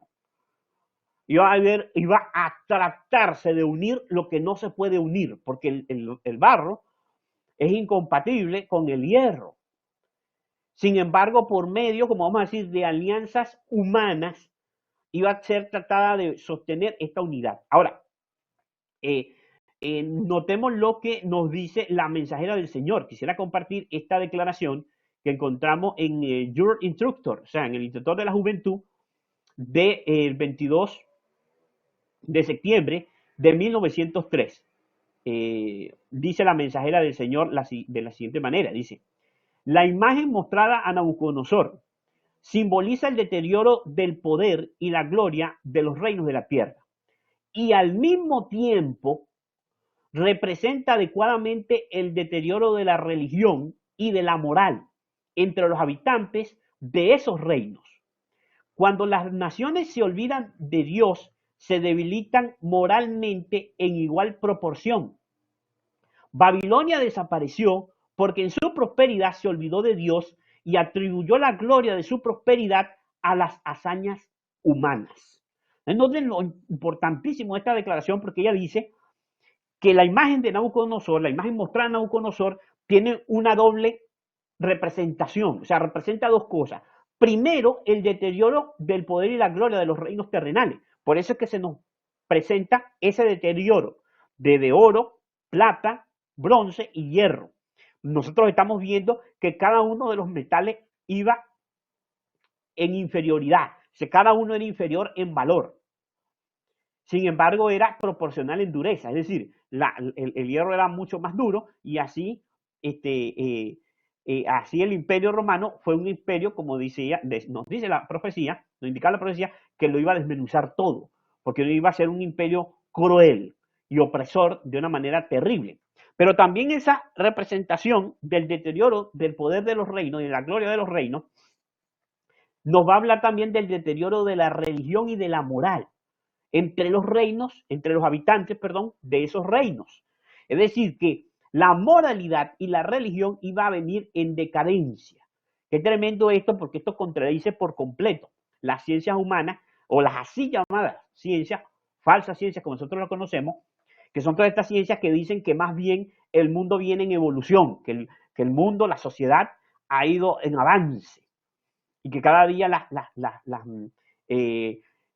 Iba a tratarse de unir lo que no se puede unir, porque el barro es incompatible con el hierro. Sin embargo, por medio, como vamos a decir, de alianzas humanas, iba a ser tratada de sostener esta unidad. Ahora, notemos lo que nos dice la mensajera del Señor. Quisiera compartir esta declaración que encontramos en Your Instructor, o sea, en el Instructor de la Juventud del 22 de septiembre de 1903. Dice la mensajera del Señor de la siguiente manera, dice, la imagen mostrada a Nabucodonosor simboliza el deterioro del poder y la gloria de los reinos de la tierra y al mismo tiempo representa adecuadamente el deterioro de la religión y de la moral entre los habitantes de esos reinos. Cuando las naciones se olvidan de Dios, se debilitan moralmente en igual proporción. Babilonia desapareció porque en su prosperidad se olvidó de Dios y atribuyó la gloria de su prosperidad a las hazañas humanas. Noten lo importantísimo de esta declaración porque ella dice que la imagen de Nabucodonosor, la imagen mostrada a Nabucodonosor, tiene una doble representación, o sea, representa dos cosas. Primero, el deterioro del poder y la gloria de los reinos terrenales. Por eso es que se nos presenta ese deterioro de oro, plata, bronce y hierro. Nosotros estamos viendo que cada uno de los metales iba en inferioridad, o sea, cada uno era inferior en valor. Sin embargo, era proporcional en dureza, es decir, el hierro era mucho más duro y así, así el imperio romano fue un imperio, como nos dice la profecía, nos indica la profecía, que lo iba a desmenuzar todo, porque iba a ser un imperio cruel y opresor de una manera terrible. Pero también esa representación del deterioro del poder de los reinos y de la gloria de los reinos nos va a hablar también del deterioro de la religión y de la moral entre los reinos, entre los habitantes, perdón, de esos reinos. Es decir, que la moralidad y la religión iba a venir en decadencia. Qué tremendo esto, porque esto contradice por completo las ciencias humanas o las así llamadas ciencias, falsas ciencias como nosotros lo conocemos, que son todas estas ciencias que dicen que más bien el mundo viene en evolución, que el mundo, la sociedad ha ido en avance y que cada día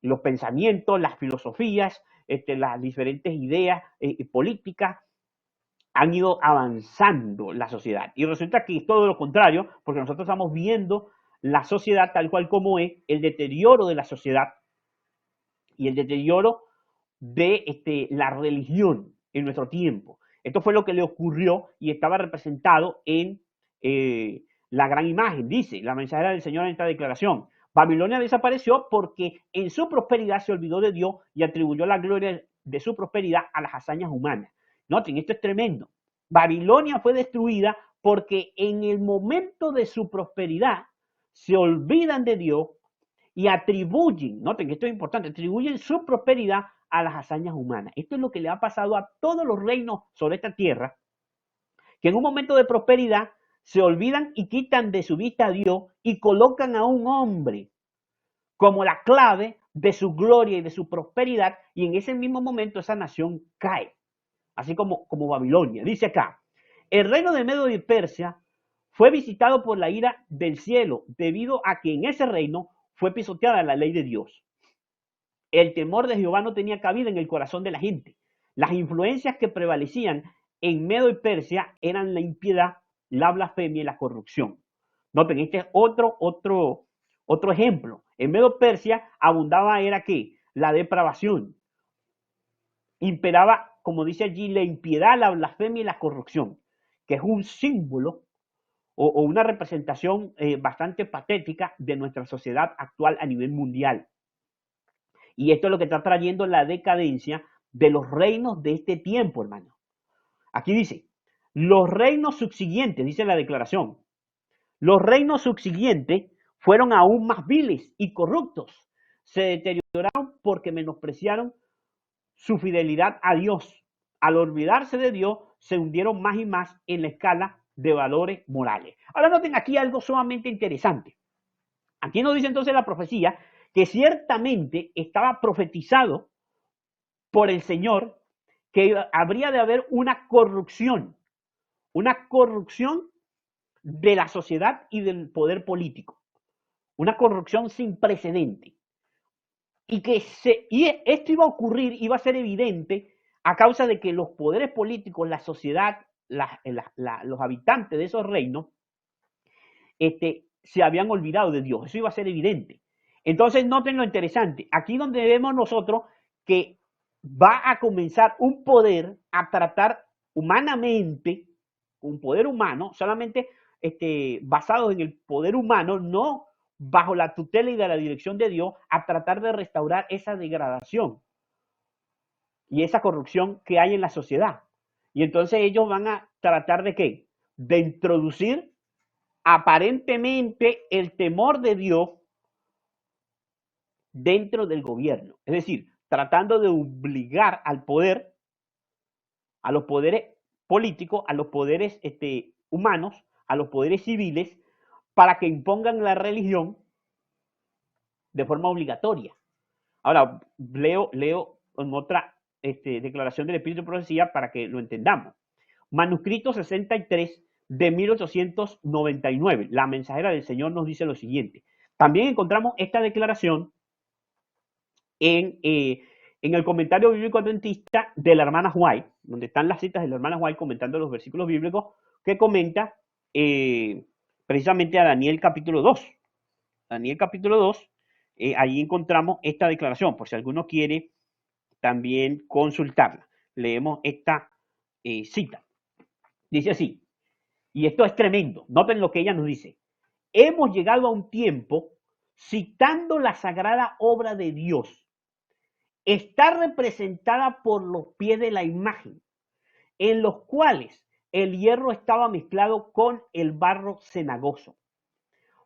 los pensamientos, las filosofías, las diferentes ideas políticas han ido avanzando la sociedad. Y resulta que es todo lo contrario, porque nosotros estamos viendo la sociedad tal cual como es, el deterioro de la sociedad y el deterioro de la religión. en nuestro tiempo. Esto fue lo que le ocurrió y estaba representado en la gran imagen. Dice la mensajera del Señor en esta declaración: Babilonia desapareció porque en su prosperidad se olvidó de Dios y atribuyó la gloria de su prosperidad a las hazañas humanas. Noten, esto es tremendo. Babilonia fue destruida porque en el momento de su prosperidad se olvidan de Dios y atribuyen, noten que esto es importante, atribuyen su prosperidad a las hazañas humanas. Esto es lo que le ha pasado a todos los reinos sobre esta tierra, que en un momento de prosperidad se olvidan y quitan de su vista a Dios y colocan a un hombre como la clave de su gloria y de su prosperidad, y en ese mismo momento esa nación cae, así como Babilonia. Dice acá: el reino de Medo y Persia fue visitado por la ira del cielo, debido a que en ese reino fue pisoteada la ley de Dios. El temor de Jehová no tenía cabida en el corazón de la gente. Las influencias que prevalecían en Medo y Persia eran la impiedad, la blasfemia y la corrupción. Noten, este es otro ejemplo. En Medo Persia abundaba, era ¿qué? La depravación. Imperaba, como dice allí, la impiedad, la blasfemia y la corrupción, que es un símbolo o una representación bastante patética de nuestra sociedad actual a nivel mundial. Y esto es lo que está trayendo la decadencia de los reinos de este tiempo, hermano. Aquí dice: los reinos subsiguientes, dice la declaración, los reinos subsiguientes fueron aún más viles y corruptos. Se deterioraron porque menospreciaron su fidelidad a Dios. Al olvidarse de Dios, se hundieron más y más en la escala de valores morales. Ahora noten aquí algo sumamente interesante. Aquí nos dice entonces la profecía que ciertamente estaba profetizado por el Señor que habría de haber una corrupción de la sociedad y del poder político, una corrupción sin precedente. Y esto iba a ocurrir, iba a ser evidente a causa de que los poderes políticos, la sociedad, los habitantes de esos reinos, se habían olvidado de Dios. Eso iba a ser evidente. Entonces, noten lo interesante. Aquí donde vemos nosotros que va a comenzar un poder a tratar humanamente, un poder humano, solamente basado en el poder humano, no bajo la tutela y de la dirección de Dios, a tratar de restaurar esa degradación y esa corrupción que hay en la sociedad. Y entonces ellos van a tratar de ¿qué? De introducir aparentemente el temor de Dios dentro del gobierno. Es decir, tratando de obligar al poder, a los poderes políticos, a los poderes humanos, a los poderes civiles, para que impongan la religión de forma obligatoria. Ahora, leo en otra declaración del Espíritu de Profecía para que lo entendamos. Manuscrito 63 de 1899. La mensajera del Señor nos dice lo siguiente. También encontramos esta declaración en el comentario bíblico adventista de la hermana White, donde están las citas de la hermana White comentando los versículos bíblicos, que comenta precisamente a Daniel capítulo 2. Daniel capítulo 2, ahí encontramos esta declaración, por si alguno quiere también consultarla. Leemos esta cita. Dice así, y esto es tremendo, noten lo que ella nos dice: hemos llegado a un tiempo, citando la sagrada obra de Dios, está representada por los pies de la imagen, en los cuales el hierro estaba mezclado con el barro cenagoso.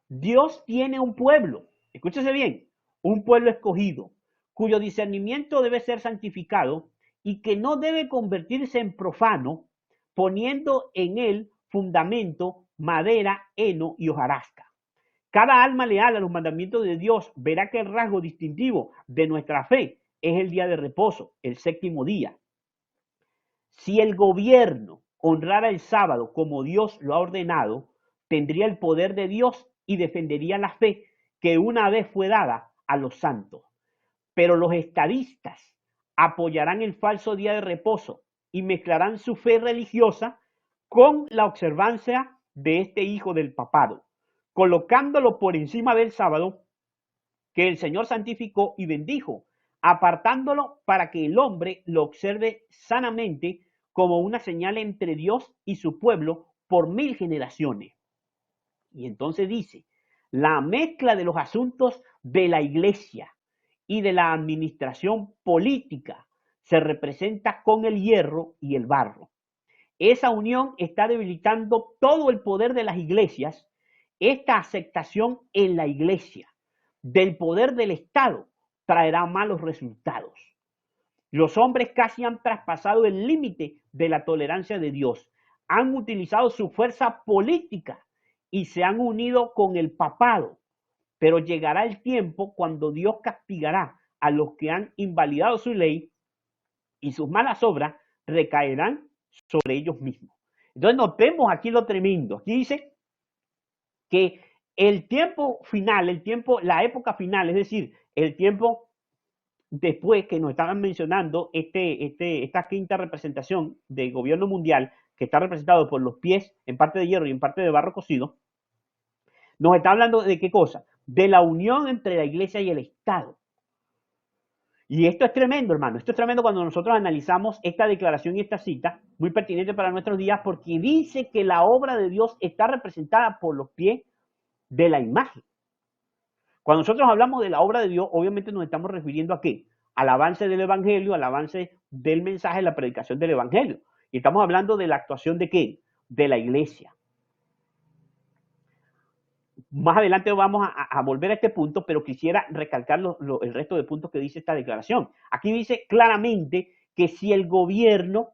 Dios tiene un pueblo, escúchese bien, un pueblo escogido, cuyo discernimiento debe ser santificado y que no debe convertirse en profano, poniendo en él fundamento, madera, heno y hojarasca. Cada alma leal a los mandamientos de Dios verá que el rasgo distintivo de nuestra fe es el día de reposo, el séptimo día. Si el gobierno honrara el sábado como Dios lo ha ordenado, tendría el poder de Dios y defendería la fe que una vez fue dada a los santos. Pero los estadistas apoyarán el falso día de reposo y mezclarán su fe religiosa con la observancia de este hijo del papado, colocándolo por encima del sábado que el Señor santificó y bendijo, apartándolo para que el hombre lo observe sanamente como una señal entre Dios y su pueblo por 1000 generaciones. Y entonces dice, la mezcla de los asuntos de la iglesia y de la administración política se representa con el hierro y el barro. Esa unión está debilitando todo el poder de las iglesias. Esta aceptación en la iglesia del poder del Estado traerá malos resultados. Los hombres casi han traspasado el límite de la tolerancia de Dios. Han utilizado su fuerza política y se han unido con el papado. Pero llegará el tiempo cuando Dios castigará a los que han invalidado su ley y sus malas obras recaerán sobre ellos mismos. Entonces notemos aquí lo tremendo. Aquí dice que el tiempo final, la época final, es decir, el tiempo después que nos estaban mencionando esta quinta representación del gobierno mundial, que está representado por los pies en parte de hierro y en parte de barro cocido, nos está hablando de qué cosa? De la unión entre la iglesia y el Estado. Y esto es tremendo, hermano. Esto es tremendo cuando nosotros analizamos esta declaración y esta cita, muy pertinente para nuestros días, porque dice que la obra de Dios está representada por los pies de la imagen. Cuando nosotros hablamos de la obra de Dios, obviamente nos estamos refiriendo a qué? Al avance del evangelio, al avance del mensaje, la predicación del evangelio. Y estamos hablando de la actuación de qué? De la iglesia. Más adelante vamos a volver a este punto, pero quisiera recalcar el resto de puntos que dice esta declaración. Aquí dice claramente que si el gobierno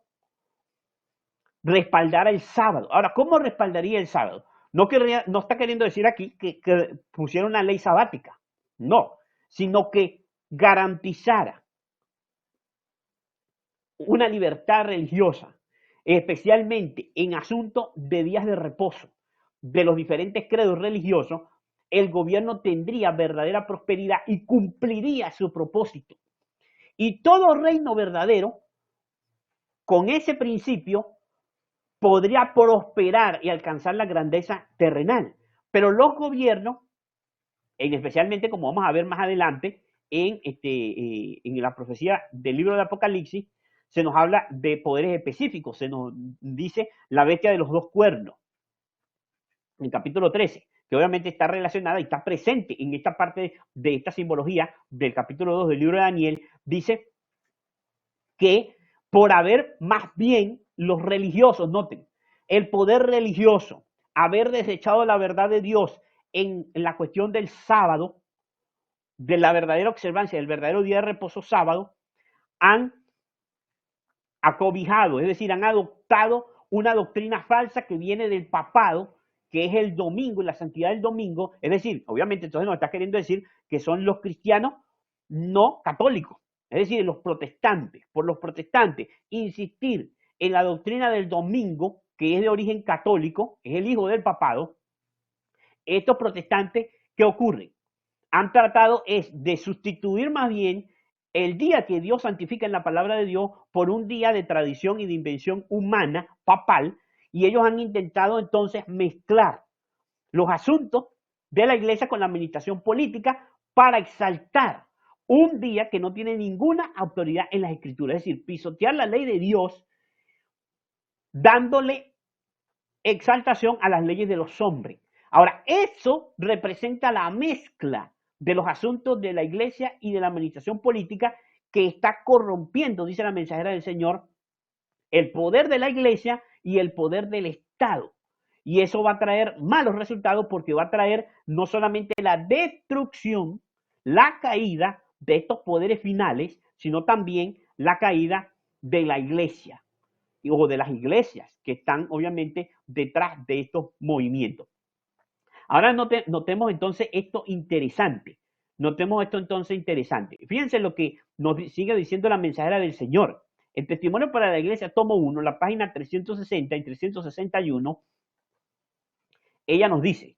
respaldara el sábado. Ahora, ¿cómo respaldaría el sábado? No está queriendo decir aquí que pusiera una ley sabática, no, sino que garantizara una libertad religiosa, especialmente en asuntos de días de reposo de los diferentes credos religiosos. El gobierno tendría verdadera prosperidad y cumpliría su propósito. Y todo reino verdadero, con ese principio, podría prosperar y alcanzar la grandeza terrenal. Pero los gobiernos, especialmente como vamos a ver más adelante en la profecía del libro de Apocalipsis, se nos habla de poderes específicos, se nos dice la bestia de los dos cuernos, en el capítulo 13, que obviamente está relacionada y está presente en esta parte de esta simbología del capítulo 2 del libro de Daniel. Dice que por haber más bien los religiosos, noten, el poder religioso, haber desechado la verdad de Dios en la cuestión del sábado, de la verdadera observancia del verdadero día de reposo sábado, han acobijado, es decir, han adoptado una doctrina falsa que viene del papado, que es el domingo y la santidad del domingo. Es decir, obviamente entonces nos está queriendo decir que son los cristianos no católicos, es decir, los protestantes. Por los protestantes, insistir en la doctrina del domingo, que es de origen católico, es el hijo del papado. Estos protestantes, ¿qué ocurre? Han tratado es de sustituir más bien el día que Dios santifica en la palabra de Dios por un día de tradición y de invención humana, papal, y ellos han intentado entonces mezclar los asuntos de la iglesia con la administración política para exaltar un día que no tiene ninguna autoridad en las escrituras, es decir, pisotear la ley de Dios dándole exaltación a las leyes de los hombres. Ahora, eso representa la mezcla de los asuntos de la iglesia y de la administración política que está corrompiendo, dice la mensajera del Señor, el poder de la iglesia y el poder del Estado. Y eso va a traer malos resultados porque va a traer no solamente la destrucción, la caída de estos poderes finales, sino también la caída de la iglesia o de las iglesias que están obviamente detrás de estos movimientos. Ahora notemos entonces esto interesante. Notemos esto entonces interesante. Fíjense lo que nos sigue diciendo la mensajera del Señor. El testimonio para la iglesia, tomo 1, la página 360 y 361, ella nos dice,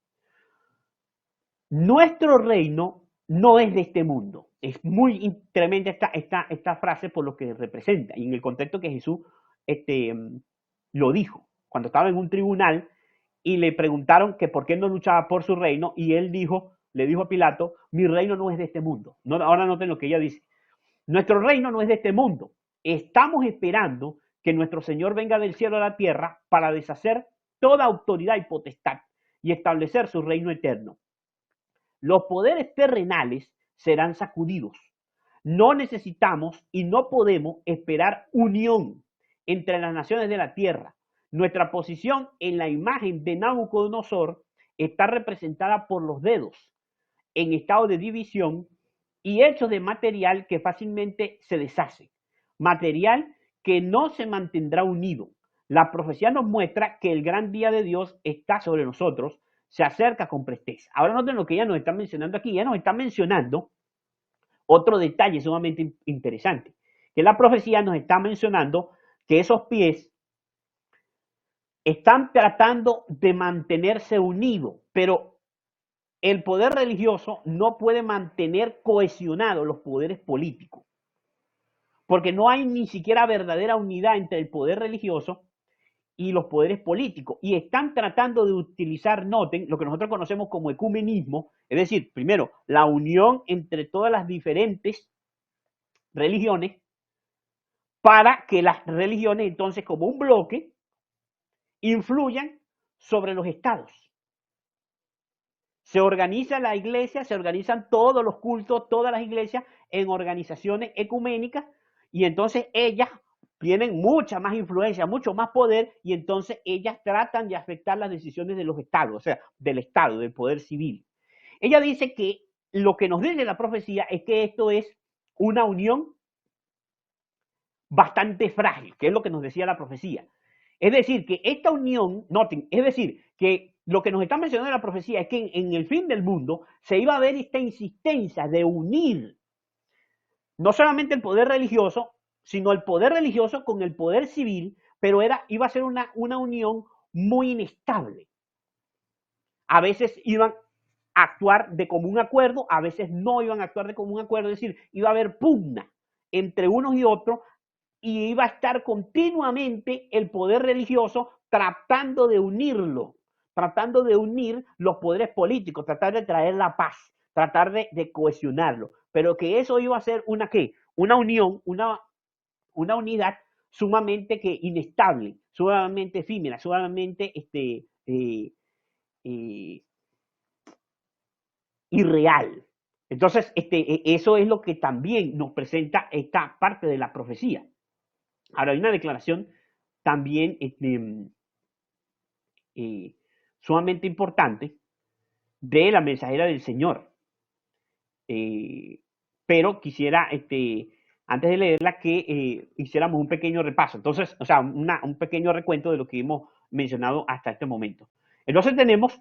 nuestro reino no es de este mundo. Es muy tremenda esta frase por lo que representa y en el contexto que Jesús lo dijo. Cuando estaba en un tribunal y le preguntaron que por qué no luchaba por su reino y él le dijo a Pilato, mi reino no es de este mundo. No, ahora noten lo que ella dice. Nuestro reino no es de este mundo. Estamos esperando que nuestro Señor venga del cielo a la tierra para deshacer toda autoridad y potestad y establecer su reino eterno. Los poderes terrenales serán sacudidos. No necesitamos y no podemos esperar unión entre las naciones de la tierra. Nuestra posición en la imagen de Nabucodonosor está representada por los dedos en estado de división y hechos de material que fácilmente se deshace. Material que no se mantendrá unido. La profecía nos muestra que el gran día de Dios está sobre nosotros, se acerca con presteza. Ahora noten lo que ella nos está mencionando aquí. Ella nos está mencionando otro detalle sumamente interesante, que la profecía nos está mencionando que esos pies están tratando de mantenerse unidos, pero el poder religioso no puede mantener cohesionados los poderes políticos, porque no hay ni siquiera verdadera unidad entre el poder religioso y los poderes políticos, y están tratando de utilizar, noten, lo que nosotros conocemos como ecumenismo, es decir, primero, la unión entre todas las diferentes religiones, para que las religiones entonces como un bloque influyan sobre los estados. Se organiza la iglesia, se organizan todos los cultos, todas las iglesias en organizaciones ecuménicas y entonces ellas tienen mucha más influencia, mucho más poder y entonces ellas tratan de afectar las decisiones de los estados, o sea, del estado, del poder civil. Ella dice que lo que nos dice la profecía es que esto es una unión bastante frágil, que es lo que nos decía la profecía. Es decir, que esta unión, noten, es decir, que lo que nos está mencionando la profecía es que en el fin del mundo se iba a ver esta insistencia de unir no solamente el poder religioso, sino el poder religioso con el poder civil, pero iba a ser una unión muy inestable. A veces iban a actuar de común acuerdo, a veces no iban a actuar de común acuerdo, es decir, iba a haber pugna entre unos y otros y iba a estar continuamente el poder religioso tratando de unirlo, tratando de unir los poderes políticos, tratar de traer la paz, tratar de cohesionarlo, pero que eso iba a ser una ¿qué? Una unión, una unidad sumamente inestable, sumamente efímera, sumamente eh, irreal. Entonces, eso es lo que también nos presenta esta parte de la profecía. Ahora, hay una declaración también sumamente importante de la mensajera del Señor. Pero quisiera, antes de leerla, que hiciéramos un pequeño repaso. Entonces, o sea, un pequeño recuento de lo que hemos mencionado hasta este momento. Entonces tenemos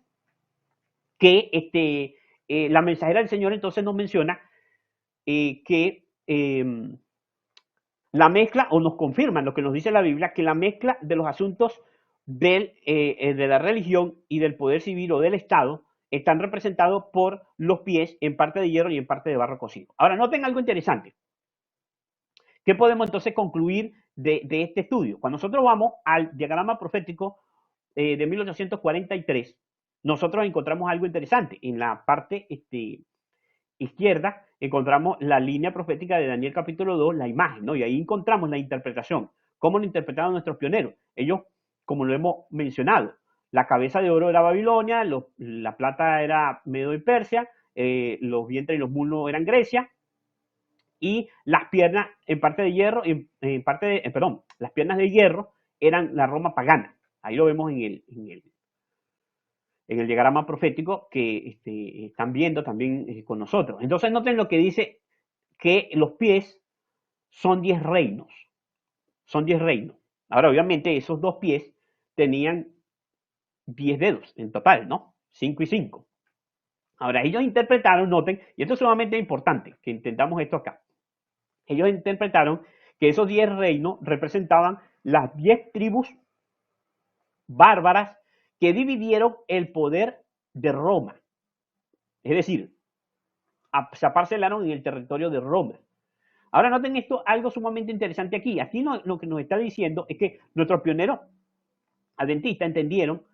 que la mensajera del Señor entonces nos menciona que la mezcla, o nos confirman lo que nos dice la Biblia, que la mezcla de los asuntos de la religión y del poder civil o del Estado están representados por los pies en parte de hierro y en parte de barro cocido. Ahora, noten algo interesante. ¿Qué podemos entonces concluir de este estudio? Cuando nosotros vamos al diagrama profético de 1843, nosotros encontramos algo interesante. En la parte izquierda encontramos la línea profética de Daniel capítulo 2, la imagen, ¿no? Y ahí encontramos la interpretación. ¿Cómo lo interpretaron nuestros pioneros? Ellos, como lo hemos mencionado, la cabeza de oro era Babilonia, la plata era Medo y Persia, los vientres y los muslos eran Grecia, y las piernas en parte de hierro, en parte de, perdón, las piernas de hierro eran la Roma pagana. Ahí lo vemos en el diagrama profético que están viendo también con nosotros. Entonces noten lo que dice que los pies son 10 reinos. Son 10 reinos. Ahora, obviamente, esos dos pies tenían 10 dedos en total, ¿no? 5 y 5. Ahora, ellos interpretaron, noten, y esto es sumamente importante, que intentamos esto acá. Ellos interpretaron que esos 10 reinos representaban las 10 tribus bárbaras que dividieron el poder de Roma. Es decir, se aparcelaron en el territorio de Roma. Ahora noten esto, algo sumamente interesante aquí. Aquí lo que nos está diciendo es que nuestros pioneros adventistas entendieron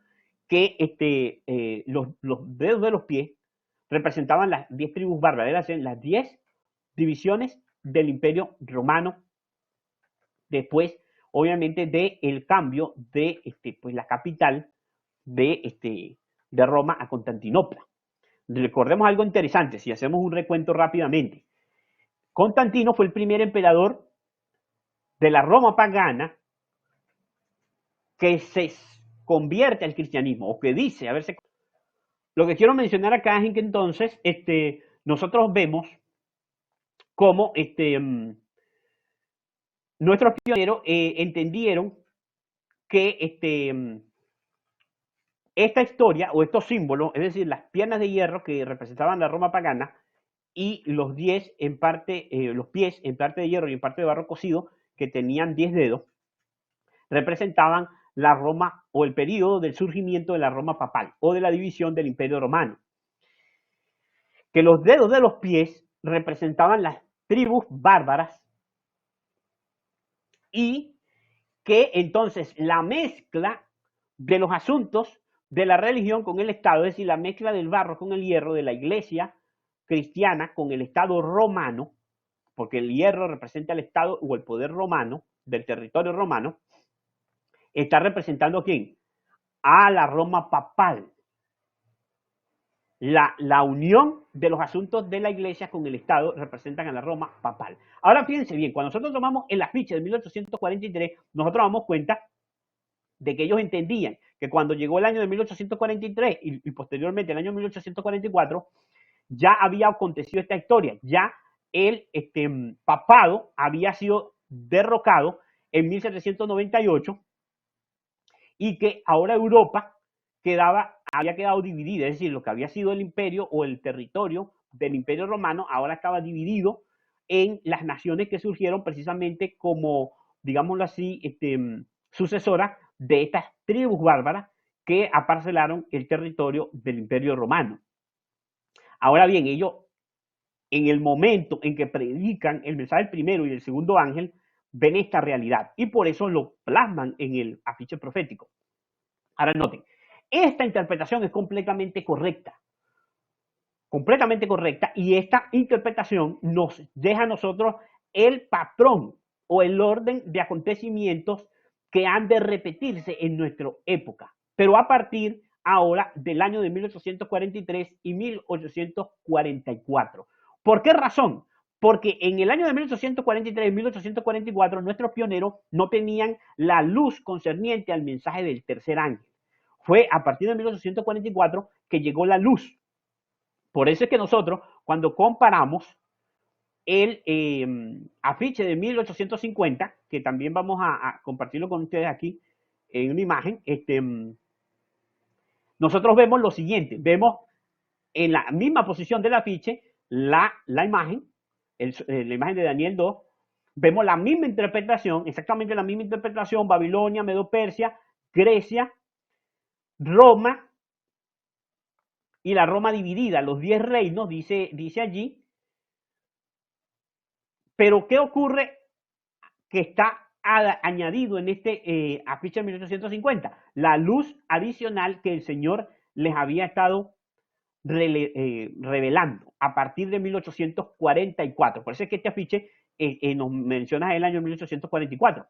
que los dedos de los pies representaban las 10 tribus bárbaras, eran las 10 divisiones del Imperio Romano, después, obviamente, del cambio de pues, la capital de Roma a Constantinopla. Recordemos algo interesante, si hacemos un recuento rápidamente. Constantino fue el primer emperador de la Roma pagana que se convierte al cristianismo, o que dice haberse. Lo que quiero mencionar acá es que entonces nosotros vemos cómo nuestros pioneros entendieron que esta historia o estos símbolos, es decir, las piernas de hierro que representaban la Roma pagana y los 10 en parte, los pies en parte de hierro y en parte de barro cocido, que tenían 10 dedos, representaban la Roma o el periodo del surgimiento de la Roma papal o de la división del Imperio Romano. Que los dedos de los pies representaban las tribus bárbaras y que entonces la mezcla de los asuntos de la religión con el Estado, es decir, la mezcla del barro con el hierro, de la iglesia cristiana con el Estado romano, porque el hierro representa el Estado o el poder romano, del territorio romano, está representando ¿a quién? A la Roma papal. La unión de los asuntos de la iglesia con el Estado representan a la Roma papal. Ahora fíjense bien, cuando nosotros tomamos el afiche de 1843, nosotros damos cuenta de que ellos entendían que cuando llegó el año de 1843 y posteriormente el año 1844, ya había acontecido esta historia, ya el papado había sido derrocado en 1798 y que ahora Europa había quedado dividida, es decir, lo que había sido el imperio o el territorio del imperio romano ahora estaba dividido en las naciones que surgieron precisamente como, digámoslo así, sucesoras de estas tribus bárbaras que aparcelaron el territorio del imperio romano. Ahora bien, ellos, en el momento en que predican el mensaje del primero y del segundo ángel, ven esta realidad y por eso lo plasman en el afiche profético. Ahora noten, esta interpretación es completamente correcta y esta interpretación nos deja a nosotros el patrón o el orden de acontecimientos que han de repetirse en nuestra época, pero a partir ahora del año de 1843 y 1844. ¿Por qué razón? Porque en el año de 1843 y 1844 nuestros pioneros no tenían la luz concerniente al mensaje del tercer ángel. Fue a partir de 1844 que llegó la luz. Por eso es que nosotros, cuando comparamos el afiche de 1850, que también vamos a compartirlo con ustedes aquí en una imagen, nosotros vemos lo siguiente, vemos en la misma posición del afiche la imagen, la imagen de Daniel 2, vemos la misma interpretación, exactamente la misma interpretación, Babilonia, Medo-Persia, Grecia, Roma y la Roma dividida, los 10 reinos, dice allí. Pero ¿qué ocurre que está añadido en este afiche de 1850? La luz adicional que el Señor les había estado revelando a partir de 1844. Por eso es que este afiche nos menciona el año 1844.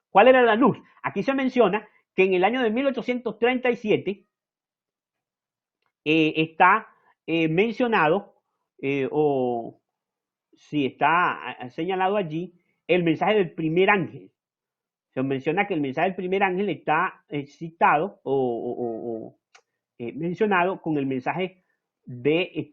¿Cuál era la luz? Aquí se menciona que en el año de 1837 está mencionado o si está señalado allí el mensaje del primer ángel. Se menciona que el mensaje del primer ángel está citado o mencionado con el mensaje de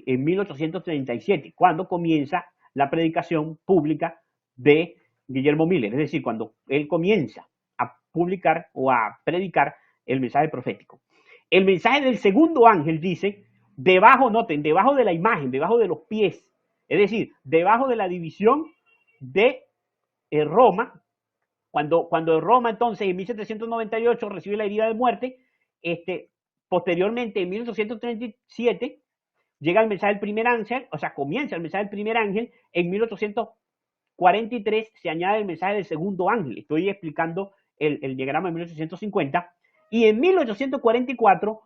en 1837, cuando comienza la predicación pública de Guillermo Miller, es decir, cuando él comienza a publicar o a predicar el mensaje profético. El mensaje del segundo ángel dice, debajo, noten, debajo de la imagen, debajo de los pies, es decir, debajo de la división de Roma, cuando Roma entonces en 1798 recibe la herida de muerte, posteriormente en 1837 llega el mensaje del primer ángel, o sea, comienza el mensaje del primer ángel, en 1843 se añade el mensaje del segundo ángel, estoy explicando el diagrama de 1850, y en 1844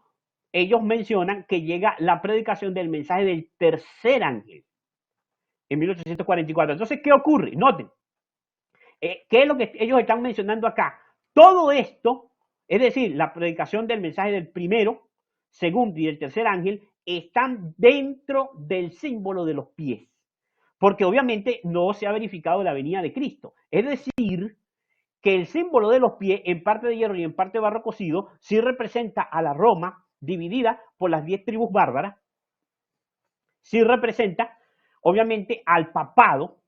ellos mencionan que llega la predicación del mensaje del tercer ángel. en 1844. Entonces, ¿qué ocurre? Noten, ¿qué es lo que ellos están mencionando acá? Todo esto, es decir, la predicación del mensaje del primero, segundo y del tercer ángel, están dentro del símbolo de los pies, porque obviamente no se ha verificado la venida de Cristo. Es decir, que el símbolo de los pies, en parte de hierro y en parte de barro cocido, sí representa a la Roma dividida por las 10 tribus bárbaras, sí representa, obviamente, al papado,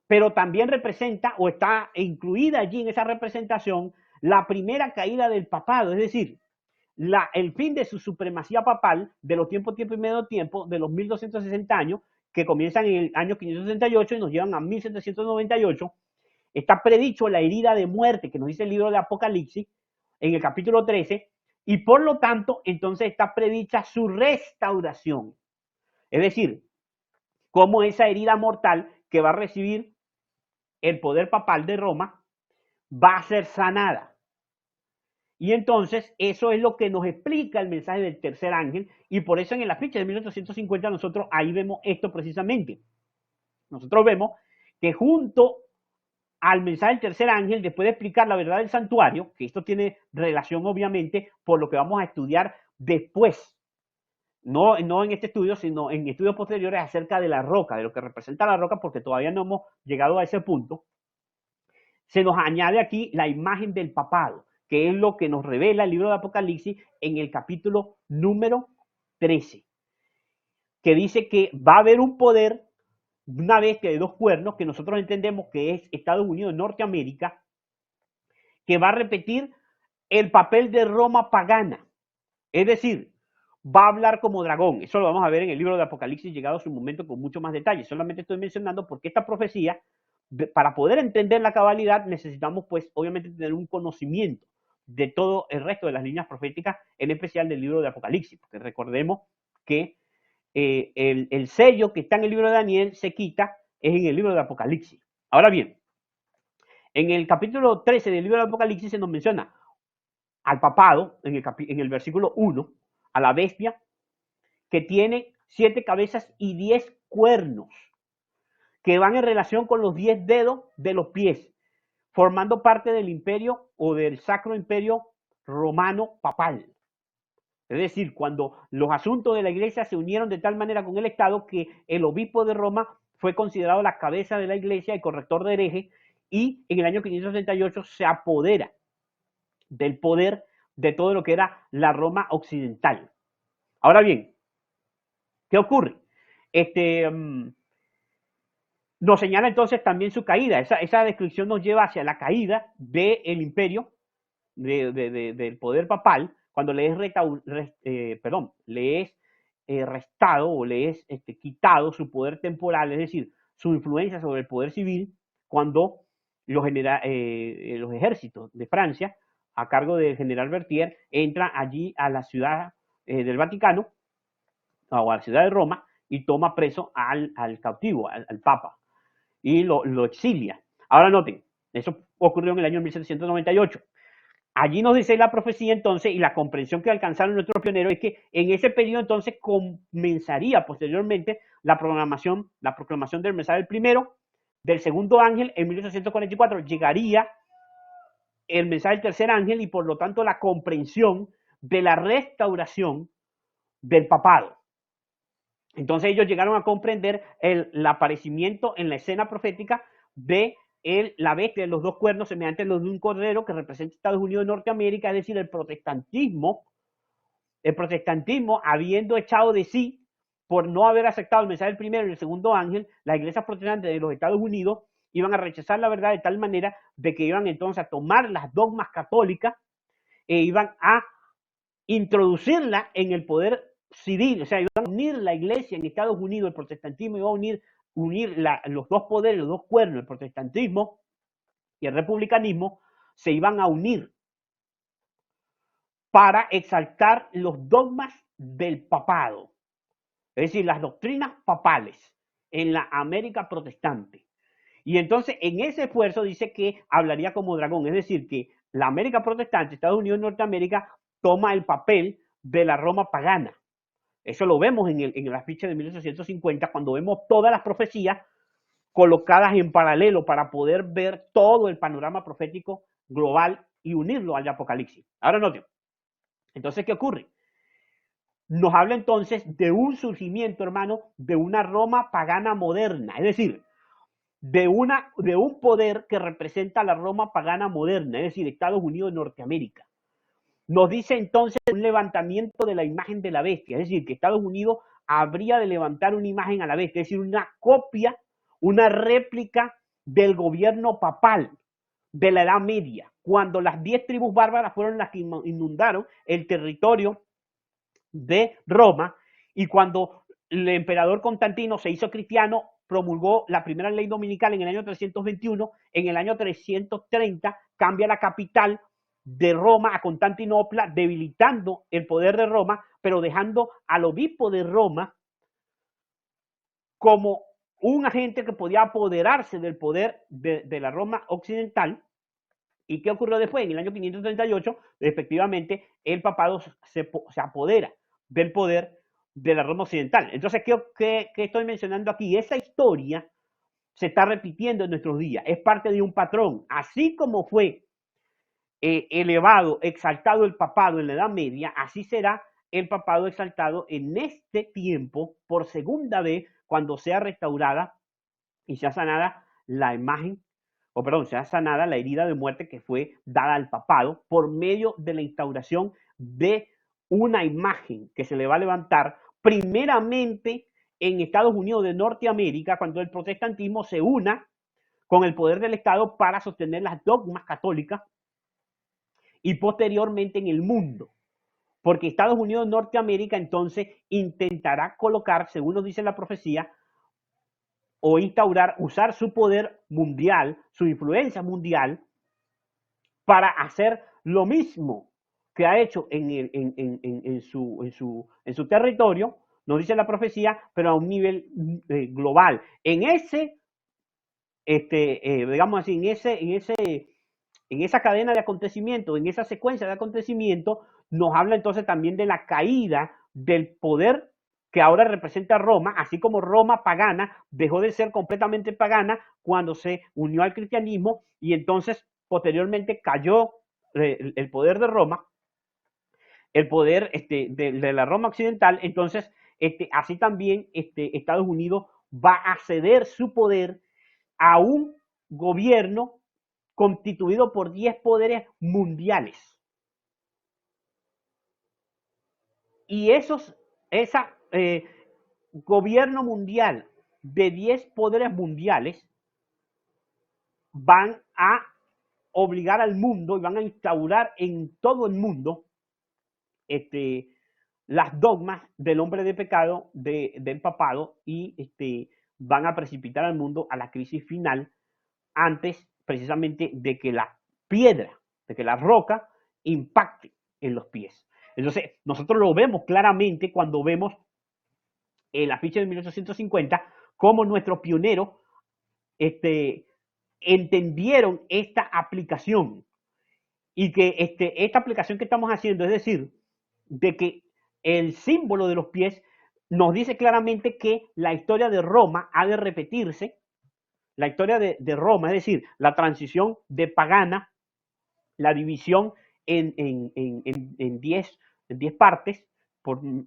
pero también representa o está incluida allí en esa representación la primera caída del papado, es decir, el fin de su supremacía papal de los tiempo y medio tiempo, de los 1260 años, que comienzan en el año 568 y nos llevan a 1798. Está predicho la herida de muerte que nos dice el libro de Apocalipsis en el capítulo 13, y por lo tanto, entonces está predicha su restauración. Es decir, como esa herida mortal que va a recibir el poder papal de Roma va a ser sanada. Y entonces eso es lo que nos explica el mensaje del tercer ángel, y por eso en la ficha de 1850 nosotros ahí vemos esto precisamente. Nosotros vemos que junto al mensaje del tercer ángel, después de explicar la verdad del santuario, que esto tiene relación obviamente por lo que vamos a estudiar después, no en este estudio, sino en estudios posteriores acerca de la roca, de lo que representa la roca, porque todavía no hemos llegado a ese punto. Se nos añade aquí la imagen del papado, que es lo que nos revela el libro de Apocalipsis en el capítulo número 13, que dice que va a haber un poder, una bestia de dos cuernos, que nosotros entendemos que es Estados Unidos de Norteamérica, que va a repetir el papel de Roma pagana. Es decir, va a hablar como dragón. Eso lo vamos a ver en el libro de Apocalipsis llegado a su momento con mucho más detalle. Solamente estoy mencionando porque esta profecía, para poder entender la cabalidad, necesitamos pues obviamente tener un conocimiento de todo el resto de las líneas proféticas, en especial del libro de Apocalipsis, porque recordemos que el sello que está en el libro de Daniel se quita es en el libro de Apocalipsis. Ahora bien, en el capítulo 13 del libro de Apocalipsis se nos menciona al papado, en el versículo 1, a la bestia que tiene 7 cabezas y 10 cuernos, que van en relación con los 10 dedos de los pies, formando parte del imperio o del sacro imperio romano papal. Es decir, cuando los asuntos de la iglesia se unieron de tal manera con el Estado que el obispo de Roma fue considerado la cabeza de la iglesia y corrector de herejes, y en el año 568 se apodera del poder de todo lo que era la Roma occidental. Ahora bien, ¿qué ocurre? Nos señala entonces también su caída. Esa descripción nos lleva hacia la caída del imperio, del poder papal, cuando le es, restado o le es quitado su poder temporal, es decir, su influencia sobre el poder civil, cuando los ejércitos de Francia, a cargo del general Berthier, entran allí a la ciudad del Vaticano, o a la ciudad de Roma, y toma preso al cautivo, al Papa, y lo exilia. Ahora noten, eso ocurrió en el año 1798. Allí nos dice la profecía entonces, y la comprensión que alcanzaron nuestros pioneros es que en ese periodo entonces comenzaría posteriormente la proclamación del mensaje del primero, del segundo ángel en 1844. Llegaría el mensaje del tercer ángel y por lo tanto la comprensión de la restauración del papado. Entonces ellos llegaron a comprender el aparecimiento en la escena profética de la bestia de los dos cuernos semejante a los de un cordero que representa Estados Unidos de Norteamérica, es decir, el protestantismo habiendo echado de sí por no haber aceptado el mensaje del primero y el segundo ángel, las iglesias protestantes de los Estados Unidos iban a rechazar la verdad de tal manera de que iban entonces a tomar las dogmas católicas e iban a introducirla en el poder civil, o sea, iban a unir la iglesia en Estados Unidos, el protestantismo iba a unir los dos poderes, los dos cuernos, el protestantismo y el republicanismo, se iban a unir para exaltar los dogmas del papado, es decir, las doctrinas papales en la América protestante. Y entonces en ese esfuerzo dice que hablaría como dragón, es decir, que la América protestante, Estados Unidos y Norteamérica, toma el papel de la Roma pagana. Eso lo vemos en el afiche de 1850, cuando vemos todas las profecías colocadas en paralelo para poder ver todo el panorama profético global y unirlo al Apocalipsis. Ahora noten. Entonces, ¿qué ocurre? Nos habla entonces de un surgimiento, hermano, de una Roma pagana moderna, es decir, de un poder que representa a la Roma pagana moderna, es decir, Estados Unidos de Norteamérica. Nos dice entonces un levantamiento de la imagen de la bestia, es decir, que Estados Unidos habría de levantar una imagen a la bestia, es decir, una copia, una réplica del gobierno papal de la Edad Media, cuando las 10 tribus bárbaras fueron las que inundaron el territorio de Roma, y cuando el emperador Constantino se hizo cristiano, promulgó la primera ley dominical en el año 321, en el año 330 cambia la capital de Roma a Constantinopla, debilitando el poder de Roma, pero dejando al obispo de Roma como un agente que podía apoderarse del poder de la Roma occidental. ¿Y qué ocurrió después? En el año 538, efectivamente, el papado se apodera del poder de la Roma occidental. Entonces, ¿qué estoy mencionando aquí? Esa historia se está repitiendo en nuestros días, es parte de un patrón. Así como fue elevado, exaltado el papado en la Edad Media, así será el papado exaltado en este tiempo por segunda vez, cuando sea restaurada y sea sanada la imagen, o perdón, sea sanada la herida de muerte que fue dada al papado por medio de la instauración de una imagen que se le va a levantar primeramente en Estados Unidos de Norteamérica, cuando el protestantismo se una con el poder del Estado para sostener las dogmas católicas, y posteriormente en el mundo. Porque Estados Unidos de Norteamérica entonces intentará colocar, según nos dice la profecía, o instaurar, usar su poder mundial, su influencia mundial, para hacer lo mismo que ha hecho en su territorio, nos dice la profecía, pero a un nivel global. En ese, digamos así, en esa cadena de acontecimientos, en esa secuencia de acontecimientos, nos habla entonces también de la caída del poder que ahora representa Roma, así como Roma pagana dejó de ser completamente pagana cuando se unió al cristianismo, y entonces posteriormente cayó el poder de Roma, el poder de la Roma occidental. Entonces así también Estados Unidos va a ceder su poder a un gobierno constituido por 10 poderes mundiales. Y ese gobierno mundial de 10 poderes mundiales van a obligar al mundo y van a instaurar en todo el mundo las dogmas del hombre de pecado, del papado, y van a precipitar al mundo a la crisis final antes precisamente de que la piedra, de que la roca impacte en los pies. Entonces, nosotros lo vemos claramente cuando vemos el afiche de 1850, cómo nuestros pioneros entendieron esta aplicación, y que esta aplicación que estamos haciendo, es decir, de que el símbolo de los pies nos dice claramente que la historia de Roma ha de repetirse, la historia de Roma, es decir, la transición de pagana, la división en 10 partes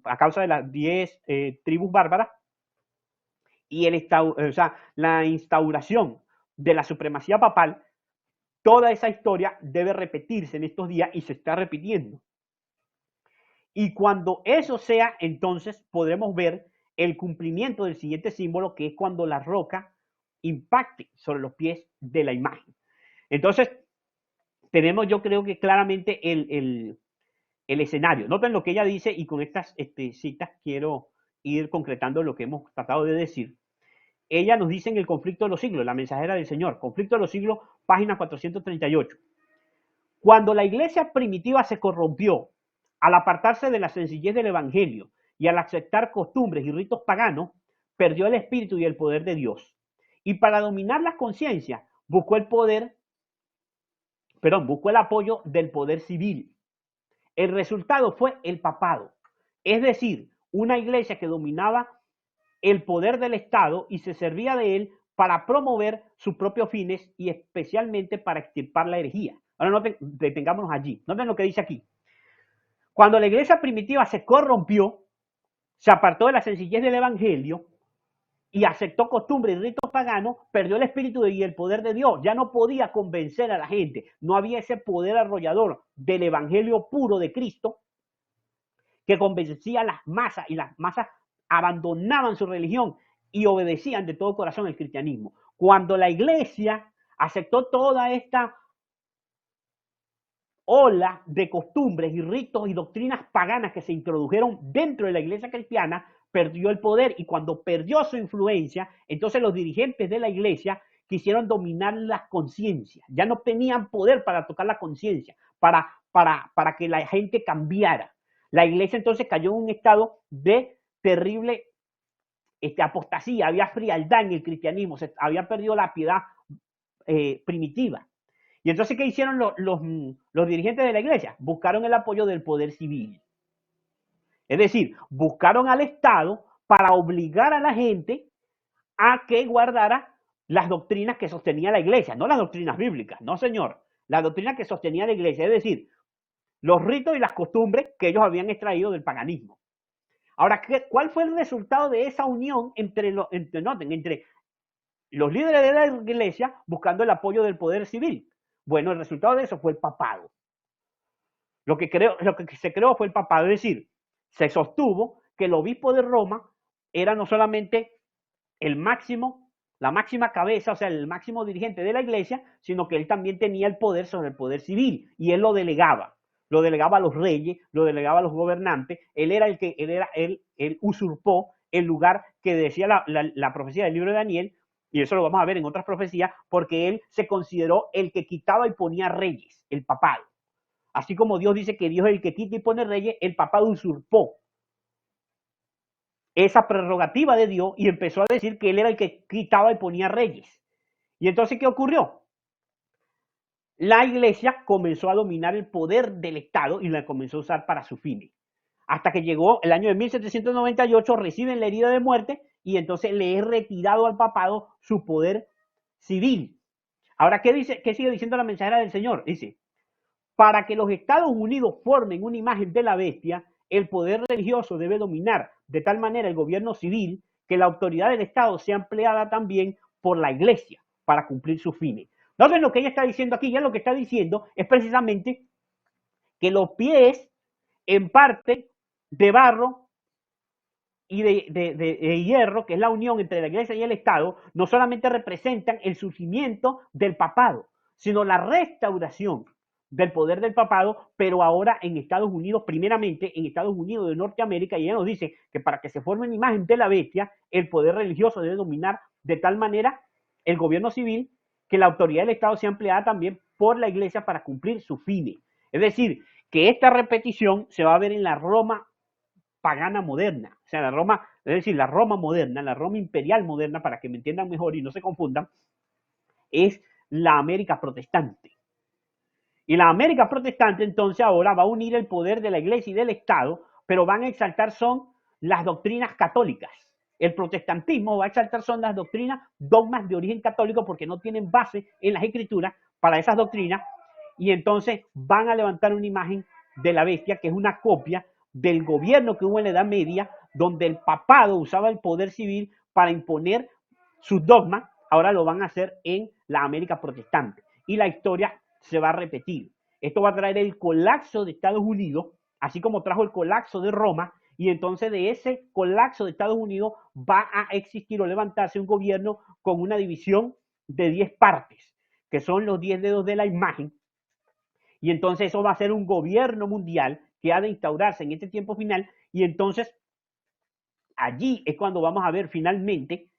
a causa de las 10 tribus bárbaras, y la instauración de la supremacía papal. Toda esa historia debe repetirse en estos días y se está repitiendo. Y cuando eso sea, entonces podremos ver el cumplimiento del siguiente símbolo, que es cuando la roca impacte sobre los pies de la imagen. Entonces, tenemos, yo creo que claramente el escenario. Noten lo que ella dice, y con estas citas quiero ir concretando lo que hemos tratado de decir. Ella nos dice en el conflicto de los siglos, la mensajera del Señor, conflicto de los siglos, página 438. Cuando la iglesia primitiva se corrompió al apartarse de la sencillez del evangelio y al aceptar costumbres y ritos paganos, perdió el espíritu y el poder de Dios. Y para dominar las conciencias, buscó el apoyo del poder civil. El resultado fue el papado, es decir, una iglesia que dominaba el poder del Estado y se servía de él para promover sus propios fines y especialmente para extirpar la herejía. Ahora no detengámonos allí. Noten lo que dice aquí. Cuando la iglesia primitiva se corrompió, se apartó de la sencillez del evangelio y aceptó costumbres y ritos paganos, perdió el espíritu y el poder de Dios. Ya no podía convencer a la gente. No había ese poder arrollador del evangelio puro de Cristo que convencía a las masas y las masas abandonaban su religión y obedecían de todo corazón el cristianismo. Cuando la iglesia aceptó toda esta ola de costumbres y ritos y doctrinas paganas que se introdujeron dentro de la iglesia cristiana, perdió el poder y cuando perdió su influencia, entonces los dirigentes de la iglesia quisieron dominar las conciencias. Ya no tenían poder para tocar la conciencia, para que la gente cambiara. La iglesia entonces cayó en un estado de terrible apostasía, había frialdad en el cristianismo, se había perdido la piedad primitiva. Y entonces, ¿qué hicieron los dirigentes de la iglesia? Buscaron el apoyo del poder civil. Es decir, buscaron al Estado para obligar a la gente a que guardara las doctrinas que sostenía la iglesia, no las doctrinas bíblicas, no señor, las doctrinas que sostenía la iglesia, es decir, los ritos y las costumbres que ellos habían extraído del paganismo. Ahora, ¿cuál fue el resultado de esa unión entre los líderes de la iglesia buscando el apoyo del poder civil? Bueno, el resultado de eso fue el papado. Lo que se creó fue el papado, es decir, se sostuvo que el obispo de Roma era no solamente el máximo, la máxima cabeza, o sea, el máximo dirigente de la iglesia, sino que él también tenía el poder sobre el poder civil y él lo delegaba a los reyes, lo delegaba a los gobernantes, él usurpó el lugar que decía la profecía del libro de Daniel, y eso lo vamos a ver en otras profecías, porque él se consideró el que quitaba y ponía reyes, el papado. Así como Dios dice que Dios es el que quita y pone reyes, el papado usurpó esa prerrogativa de Dios y empezó a decir que él era el que quitaba y ponía reyes. Y entonces, ¿qué ocurrió? La iglesia comenzó a dominar el poder del Estado y la comenzó a usar para sus fines. Hasta que llegó el año de 1798, reciben la herida de muerte y entonces le es retirado al papado su poder civil. Ahora, ¿qué sigue diciendo la mensajera del Señor? Dice, para que los Estados Unidos formen una imagen de la bestia, el poder religioso debe dominar de tal manera el gobierno civil que la autoridad del Estado sea empleada también por la iglesia para cumplir sus fines. Noten lo que ella está diciendo aquí, ya lo que está diciendo es precisamente que los pies en parte de barro y de hierro, que es la unión entre la iglesia y el Estado, no solamente representan el surgimiento del papado, sino la restauración del poder del papado, pero ahora en Estados Unidos, primeramente en Estados Unidos de Norteamérica, y ella nos dice que para que se forme una imagen de la bestia, el poder religioso debe dominar de tal manera el gobierno civil que la autoridad del Estado sea empleada también por la iglesia para cumplir sus fines. Es decir, que esta repetición se va a ver en la Roma pagana moderna, o sea, es decir, la Roma moderna, la Roma imperial moderna, para que me entiendan mejor y no se confundan, es la América protestante. Y la América protestante entonces ahora va a unir el poder de la iglesia y del Estado, pero van a exaltar son las doctrinas católicas. El protestantismo va a exaltar son las doctrinas, dogmas de origen católico, porque no tienen base en las escrituras para esas doctrinas, y entonces van a levantar una imagen de la bestia, que es una copia del gobierno que hubo en la Edad Media, donde el papado usaba el poder civil para imponer sus dogmas. Ahora lo van a hacer en la América protestante. Y la historia se va a repetir. Esto va a traer el colapso de Estados Unidos, así como trajo el colapso de Roma, y entonces de ese colapso de Estados Unidos va a existir o levantarse un gobierno con una división de 10 partes, que son los 10 dedos de la imagen, y entonces eso va a ser un gobierno mundial que ha de instaurarse en este tiempo final, y entonces allí es cuando vamos a ver finalmente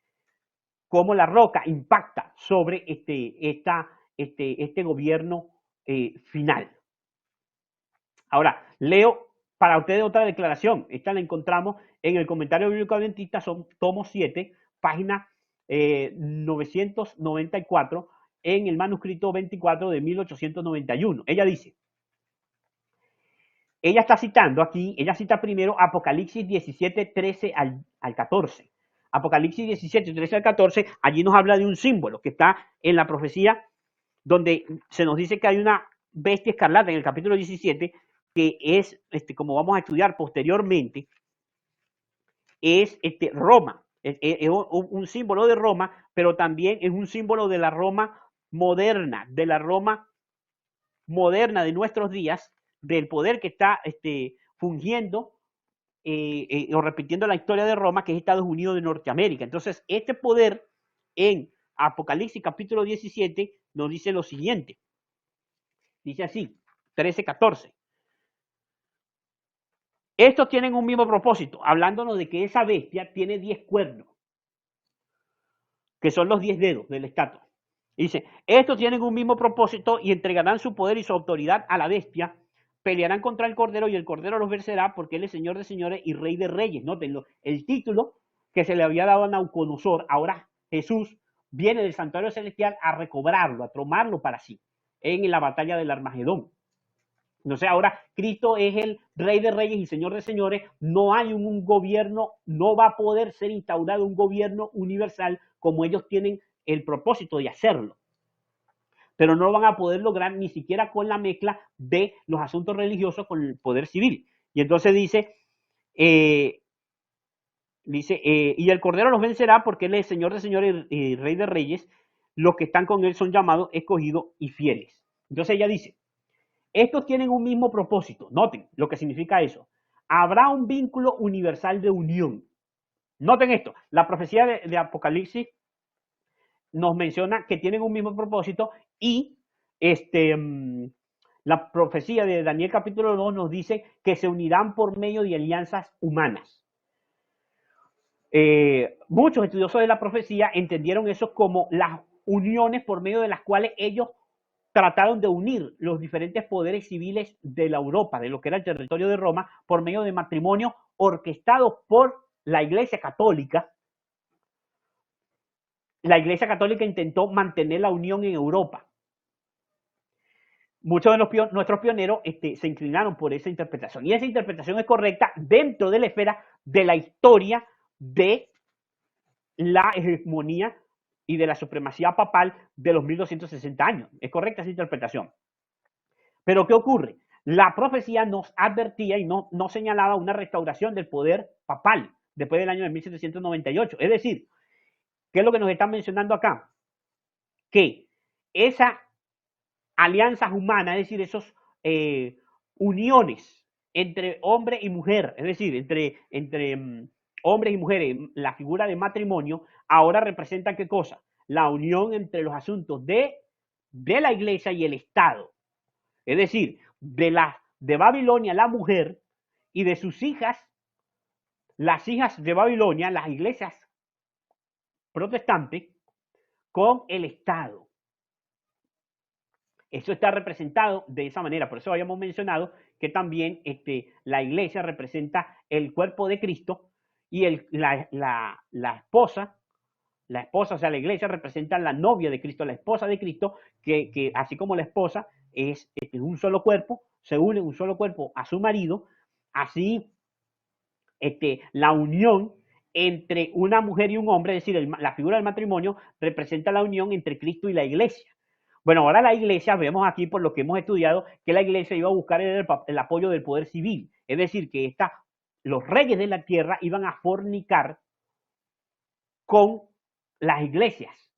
cómo la roca impacta sobre este gobierno final. Ahora, leo para ustedes otra declaración. Esta la encontramos en el Comentario Bíblico Adventista, son tomo 7, página 994, en el manuscrito 24 de 1891. Ella dice, ella está citando aquí, ella cita primero Apocalipsis 17, 13 al 14. Apocalipsis 17, 13 al 14, allí nos habla de un símbolo que está en la profecía donde se nos dice que hay una bestia escarlata en el capítulo 17, que es, como vamos a estudiar posteriormente, es Roma. Es un símbolo de Roma, pero también es un símbolo de la Roma moderna, de la Roma moderna de nuestros días, del poder que está fungiendo o repitiendo la historia de Roma, que es Estados Unidos de Norteamérica. Entonces, este poder en Apocalipsis capítulo 17 nos dice lo siguiente. Dice así, 13, 14. Estos tienen un mismo propósito, hablándonos de que esa bestia tiene 10 cuernos, que son los 10 dedos del estatua. Dice, estos tienen un mismo propósito y entregarán su poder y su autoridad a la bestia, pelearán contra el Cordero y el Cordero los vencerá porque él es Señor de señores y Rey de reyes. Nótenlo, el título que se le había dado a Nauconosor, ahora Jesús viene del santuario celestial a recobrarlo, a tomarlo para sí, en la batalla del Armagedón. No sé, ahora Cristo es el Rey de reyes y Señor de señores, no hay un gobierno, no va a poder ser instaurado un gobierno universal como ellos tienen el propósito de hacerlo. Pero no lo van a poder lograr ni siquiera con la mezcla de los asuntos religiosos con el poder civil. Y entonces dice, y el Cordero los vencerá porque él es Señor de señores y Rey de reyes, los que están con él son llamados, escogidos y fieles. Entonces ella dice, estos tienen un mismo propósito. Noten lo que significa eso. Habrá un vínculo universal de unión. Noten esto. La profecía de Apocalipsis nos menciona que tienen un mismo propósito y la profecía de Daniel capítulo 2 nos dice que se unirán por medio de alianzas humanas. Muchos estudiosos de la profecía entendieron eso como las uniones por medio de las cuales ellos trataron de unir los diferentes poderes civiles de la Europa, de lo que era el territorio de Roma, por medio de matrimonios orquestados por la Iglesia Católica. La Iglesia Católica intentó mantener la unión en Europa. Muchos de nuestros pioneros se inclinaron por esa interpretación. Y esa interpretación es correcta dentro de la esfera de la historia de la hegemonía y de la supremacía papal de los 1260 años. Es correcta esa interpretación. Pero ¿qué ocurre? La profecía nos advertía y no señalaba una restauración del poder papal después del año de 1798. Es decir, ¿qué es lo que nos están mencionando acá? Que esa alianzas humanas, es decir, esos uniones entre hombre y mujer, es decir, entre hombres y mujeres, la figura de matrimonio, ahora representa qué cosa? La unión entre los asuntos de la iglesia y el Estado. Es decir, de Babilonia la mujer y de sus hijas, las hijas de Babilonia, las iglesias protestantes, con el Estado. Eso está representado de esa manera. Por eso habíamos mencionado que también la iglesia representa el cuerpo de Cristo y la esposa, o sea, la iglesia representa la novia de Cristo, la esposa de Cristo, que así como la esposa es un solo cuerpo, se une un solo cuerpo a su marido, así la unión entre una mujer y un hombre, es decir, la figura del matrimonio representa la unión entre Cristo y la iglesia. Bueno, ahora la iglesia, vemos aquí por lo que hemos estudiado, que la iglesia iba a buscar el apoyo del poder civil. Es decir, que los reyes de la tierra iban a fornicar con las iglesias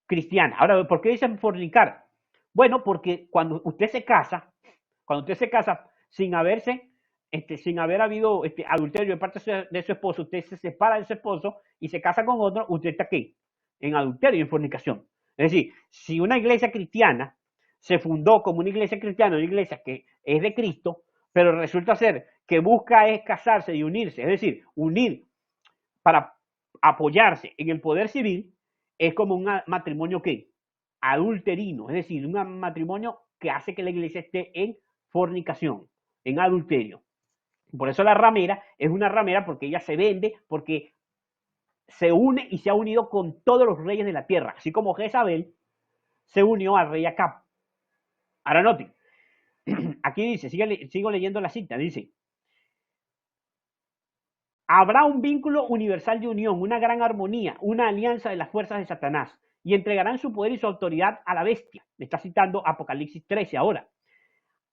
cristianas. Ahora, ¿por qué dicen fornicar? Bueno, porque cuando usted se casa sin haber habido adulterio de parte de su esposo, usted se separa de su esposo y se casa con otro, usted está aquí, en adulterio y en fornicación. Es decir, si una iglesia cristiana se fundó como una iglesia cristiana, una iglesia que es de Cristo, pero resulta ser que busca es casarse y unirse, es decir, unir para apoyarse en el poder civil, es como un matrimonio que adulterino, es decir, un matrimonio que hace que la iglesia esté en fornicación, en adulterio. Por eso la ramera es una ramera porque ella se vende, porque se une y se ha unido con todos los reyes de la tierra, así como Jezabel se unió al rey Acab. Ahora noten, aquí dice, sigo leyendo la cita, dice, habrá un vínculo universal de unión, una gran armonía, una alianza de las fuerzas de Satanás, y entregarán su poder y su autoridad a la bestia. Me está citando Apocalipsis 13 ahora.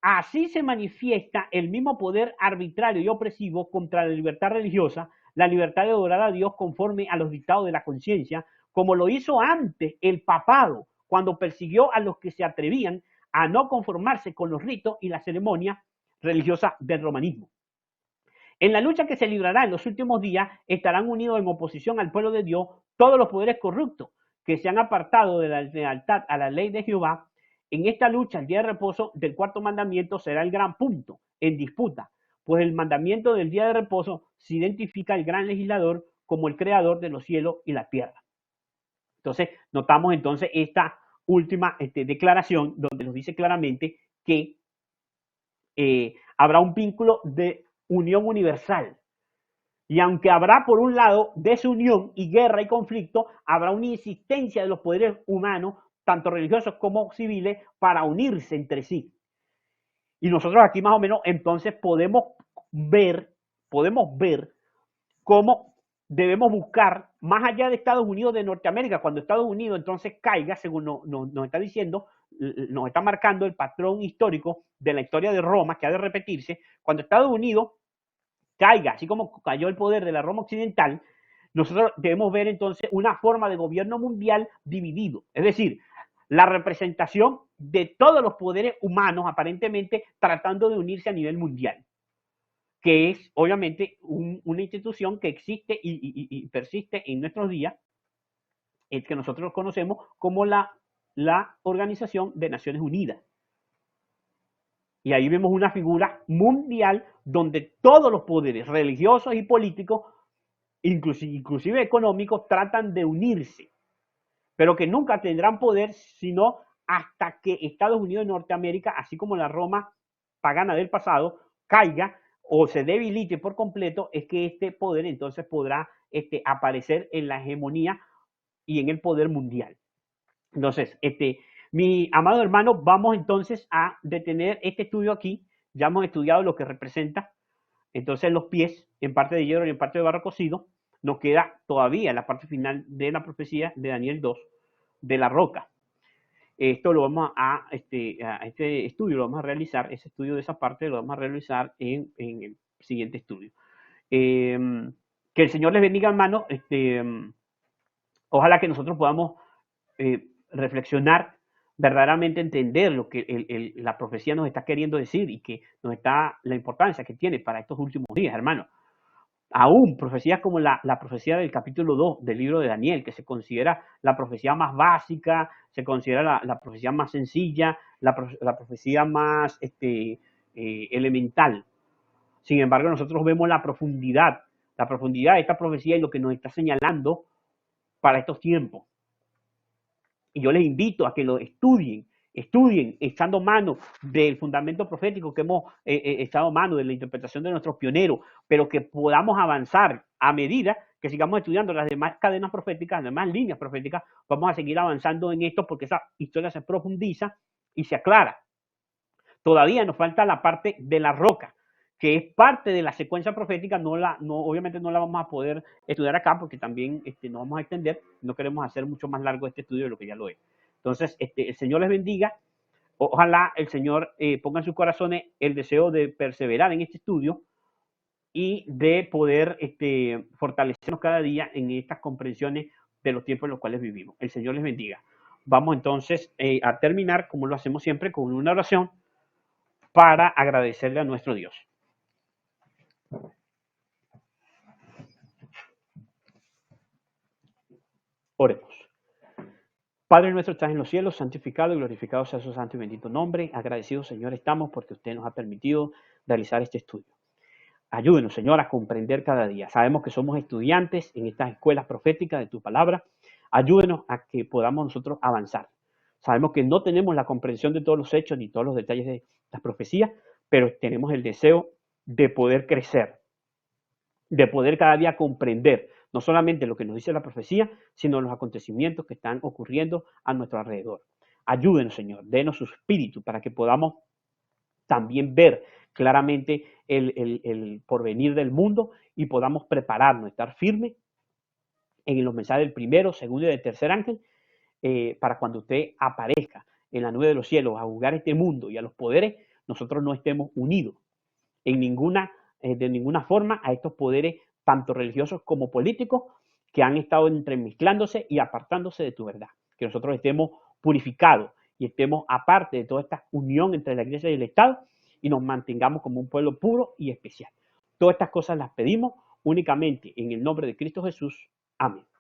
Así se manifiesta el mismo poder arbitrario y opresivo contra la libertad religiosa, la libertad de adorar a Dios conforme a los dictados de la conciencia, como lo hizo antes el papado, cuando persiguió a los que se atrevían a no conformarse con los ritos y la ceremonia religiosa del romanismo. En la lucha que se librará en los últimos días, estarán unidos en oposición al pueblo de Dios todos los poderes corruptos que se han apartado de la lealtad a la ley de Jehová. En esta lucha, el día de reposo del cuarto mandamiento será el gran punto en disputa, pues el mandamiento del día de reposo se identifica al gran legislador como el creador de los cielos y la tierra. Entonces, notamos entonces esta última declaración donde nos dice claramente que habrá un vínculo de unión universal. Y aunque habrá por un lado desunión y guerra y conflicto, habrá una insistencia de los poderes humanos, tanto religiosos como civiles, para unirse entre sí. Y nosotros aquí más o menos entonces podemos ver cómo debemos buscar, más allá de Estados Unidos de Norteamérica, cuando Estados Unidos entonces caiga, según nos está diciendo, nos está marcando el patrón histórico de la historia de Roma, que ha de repetirse, cuando Estados Unidos caiga, así como cayó el poder de la Roma occidental, nosotros debemos ver entonces una forma de gobierno mundial dividido, es decir, la representación de todos los poderes humanos aparentemente tratando de unirse a nivel mundial, que es obviamente una institución que existe y persiste en nuestros días, el que nosotros conocemos como la Organización de Naciones Unidas. Y ahí vemos una figura mundial donde todos los poderes religiosos y políticos, inclusive económicos, tratan de unirse, pero que nunca tendrán poder sino hasta que Estados Unidos de Norteamérica, así como la Roma pagana del pasado, caiga o se debilite por completo, es que este poder entonces podrá aparecer en la hegemonía y en el poder mundial. Entonces, mi amado hermano, vamos entonces a detener este estudio aquí. Ya hemos estudiado lo que representa entonces los pies en parte de hierro y en parte de barro cocido. Nos queda todavía la parte final de la profecía de Daniel 2, de la roca. Esto lo vamos este estudio lo vamos a realizar, ese estudio de esa parte lo vamos a realizar en el siguiente estudio. Que el Señor les bendiga, hermano. Ojalá que nosotros podamos reflexionar, verdaderamente entender lo que la profecía nos está queriendo decir y que nos está la importancia que tiene para estos últimos días, hermano. Aún profecías como la profecía del capítulo 2 del libro de Daniel, que se considera la profecía más básica, se considera la profecía más sencilla, la profecía más elemental. Sin embargo, nosotros vemos la profundidad de esta profecía y lo que nos está señalando para estos tiempos. Y yo les invito a que lo estudien, echando mano del fundamento profético que hemos echado mano, de la interpretación de nuestros pioneros, pero que podamos avanzar a medida que sigamos estudiando las demás cadenas proféticas, las demás líneas proféticas, vamos a seguir avanzando en esto porque esa historia se profundiza y se aclara. Todavía nos falta la parte de la roca, que es parte de la secuencia profética. Obviamente no la vamos a poder estudiar acá porque también nos vamos a extender. No queremos hacer mucho más largo este estudio de lo que ya lo es. Entonces, el Señor les bendiga. Ojalá el Señor ponga en sus corazones el deseo de perseverar en este estudio y de poder fortalecernos cada día en estas comprensiones de los tiempos en los cuales vivimos. El Señor les bendiga. Vamos entonces a terminar, como lo hacemos siempre, con una oración para agradecerle a nuestro Dios. Oremos. Padre nuestro, estás en los cielos, santificado y glorificado sea su santo y bendito nombre. Agradecidos, Señor, estamos porque usted nos ha permitido realizar este estudio. Ayúdenos, Señor, a comprender cada día. Sabemos que somos estudiantes en estas escuelas proféticas de tu palabra. Ayúdenos a que podamos nosotros avanzar. Sabemos que no tenemos la comprensión de todos los hechos ni todos los detalles de las profecías, pero tenemos el deseo de poder crecer, de poder cada día comprender no solamente lo que nos dice la profecía, sino los acontecimientos que están ocurriendo a nuestro alrededor. Ayúdenos, Señor, denos su espíritu para que podamos también ver claramente el porvenir del mundo y podamos prepararnos, estar firmes en los mensajes del primero, segundo y del tercer ángel, para cuando usted aparezca en la nube de los cielos a juzgar este mundo y a los poderes, nosotros no estemos unidos en de ninguna forma a estos poderes, tanto religiosos como políticos, que han estado entremezclándose y apartándose de tu verdad. Que nosotros estemos purificados y estemos aparte de toda esta unión entre la iglesia y el Estado y nos mantengamos como un pueblo puro y especial. Todas estas cosas las pedimos únicamente en el nombre de Cristo Jesús. Amén.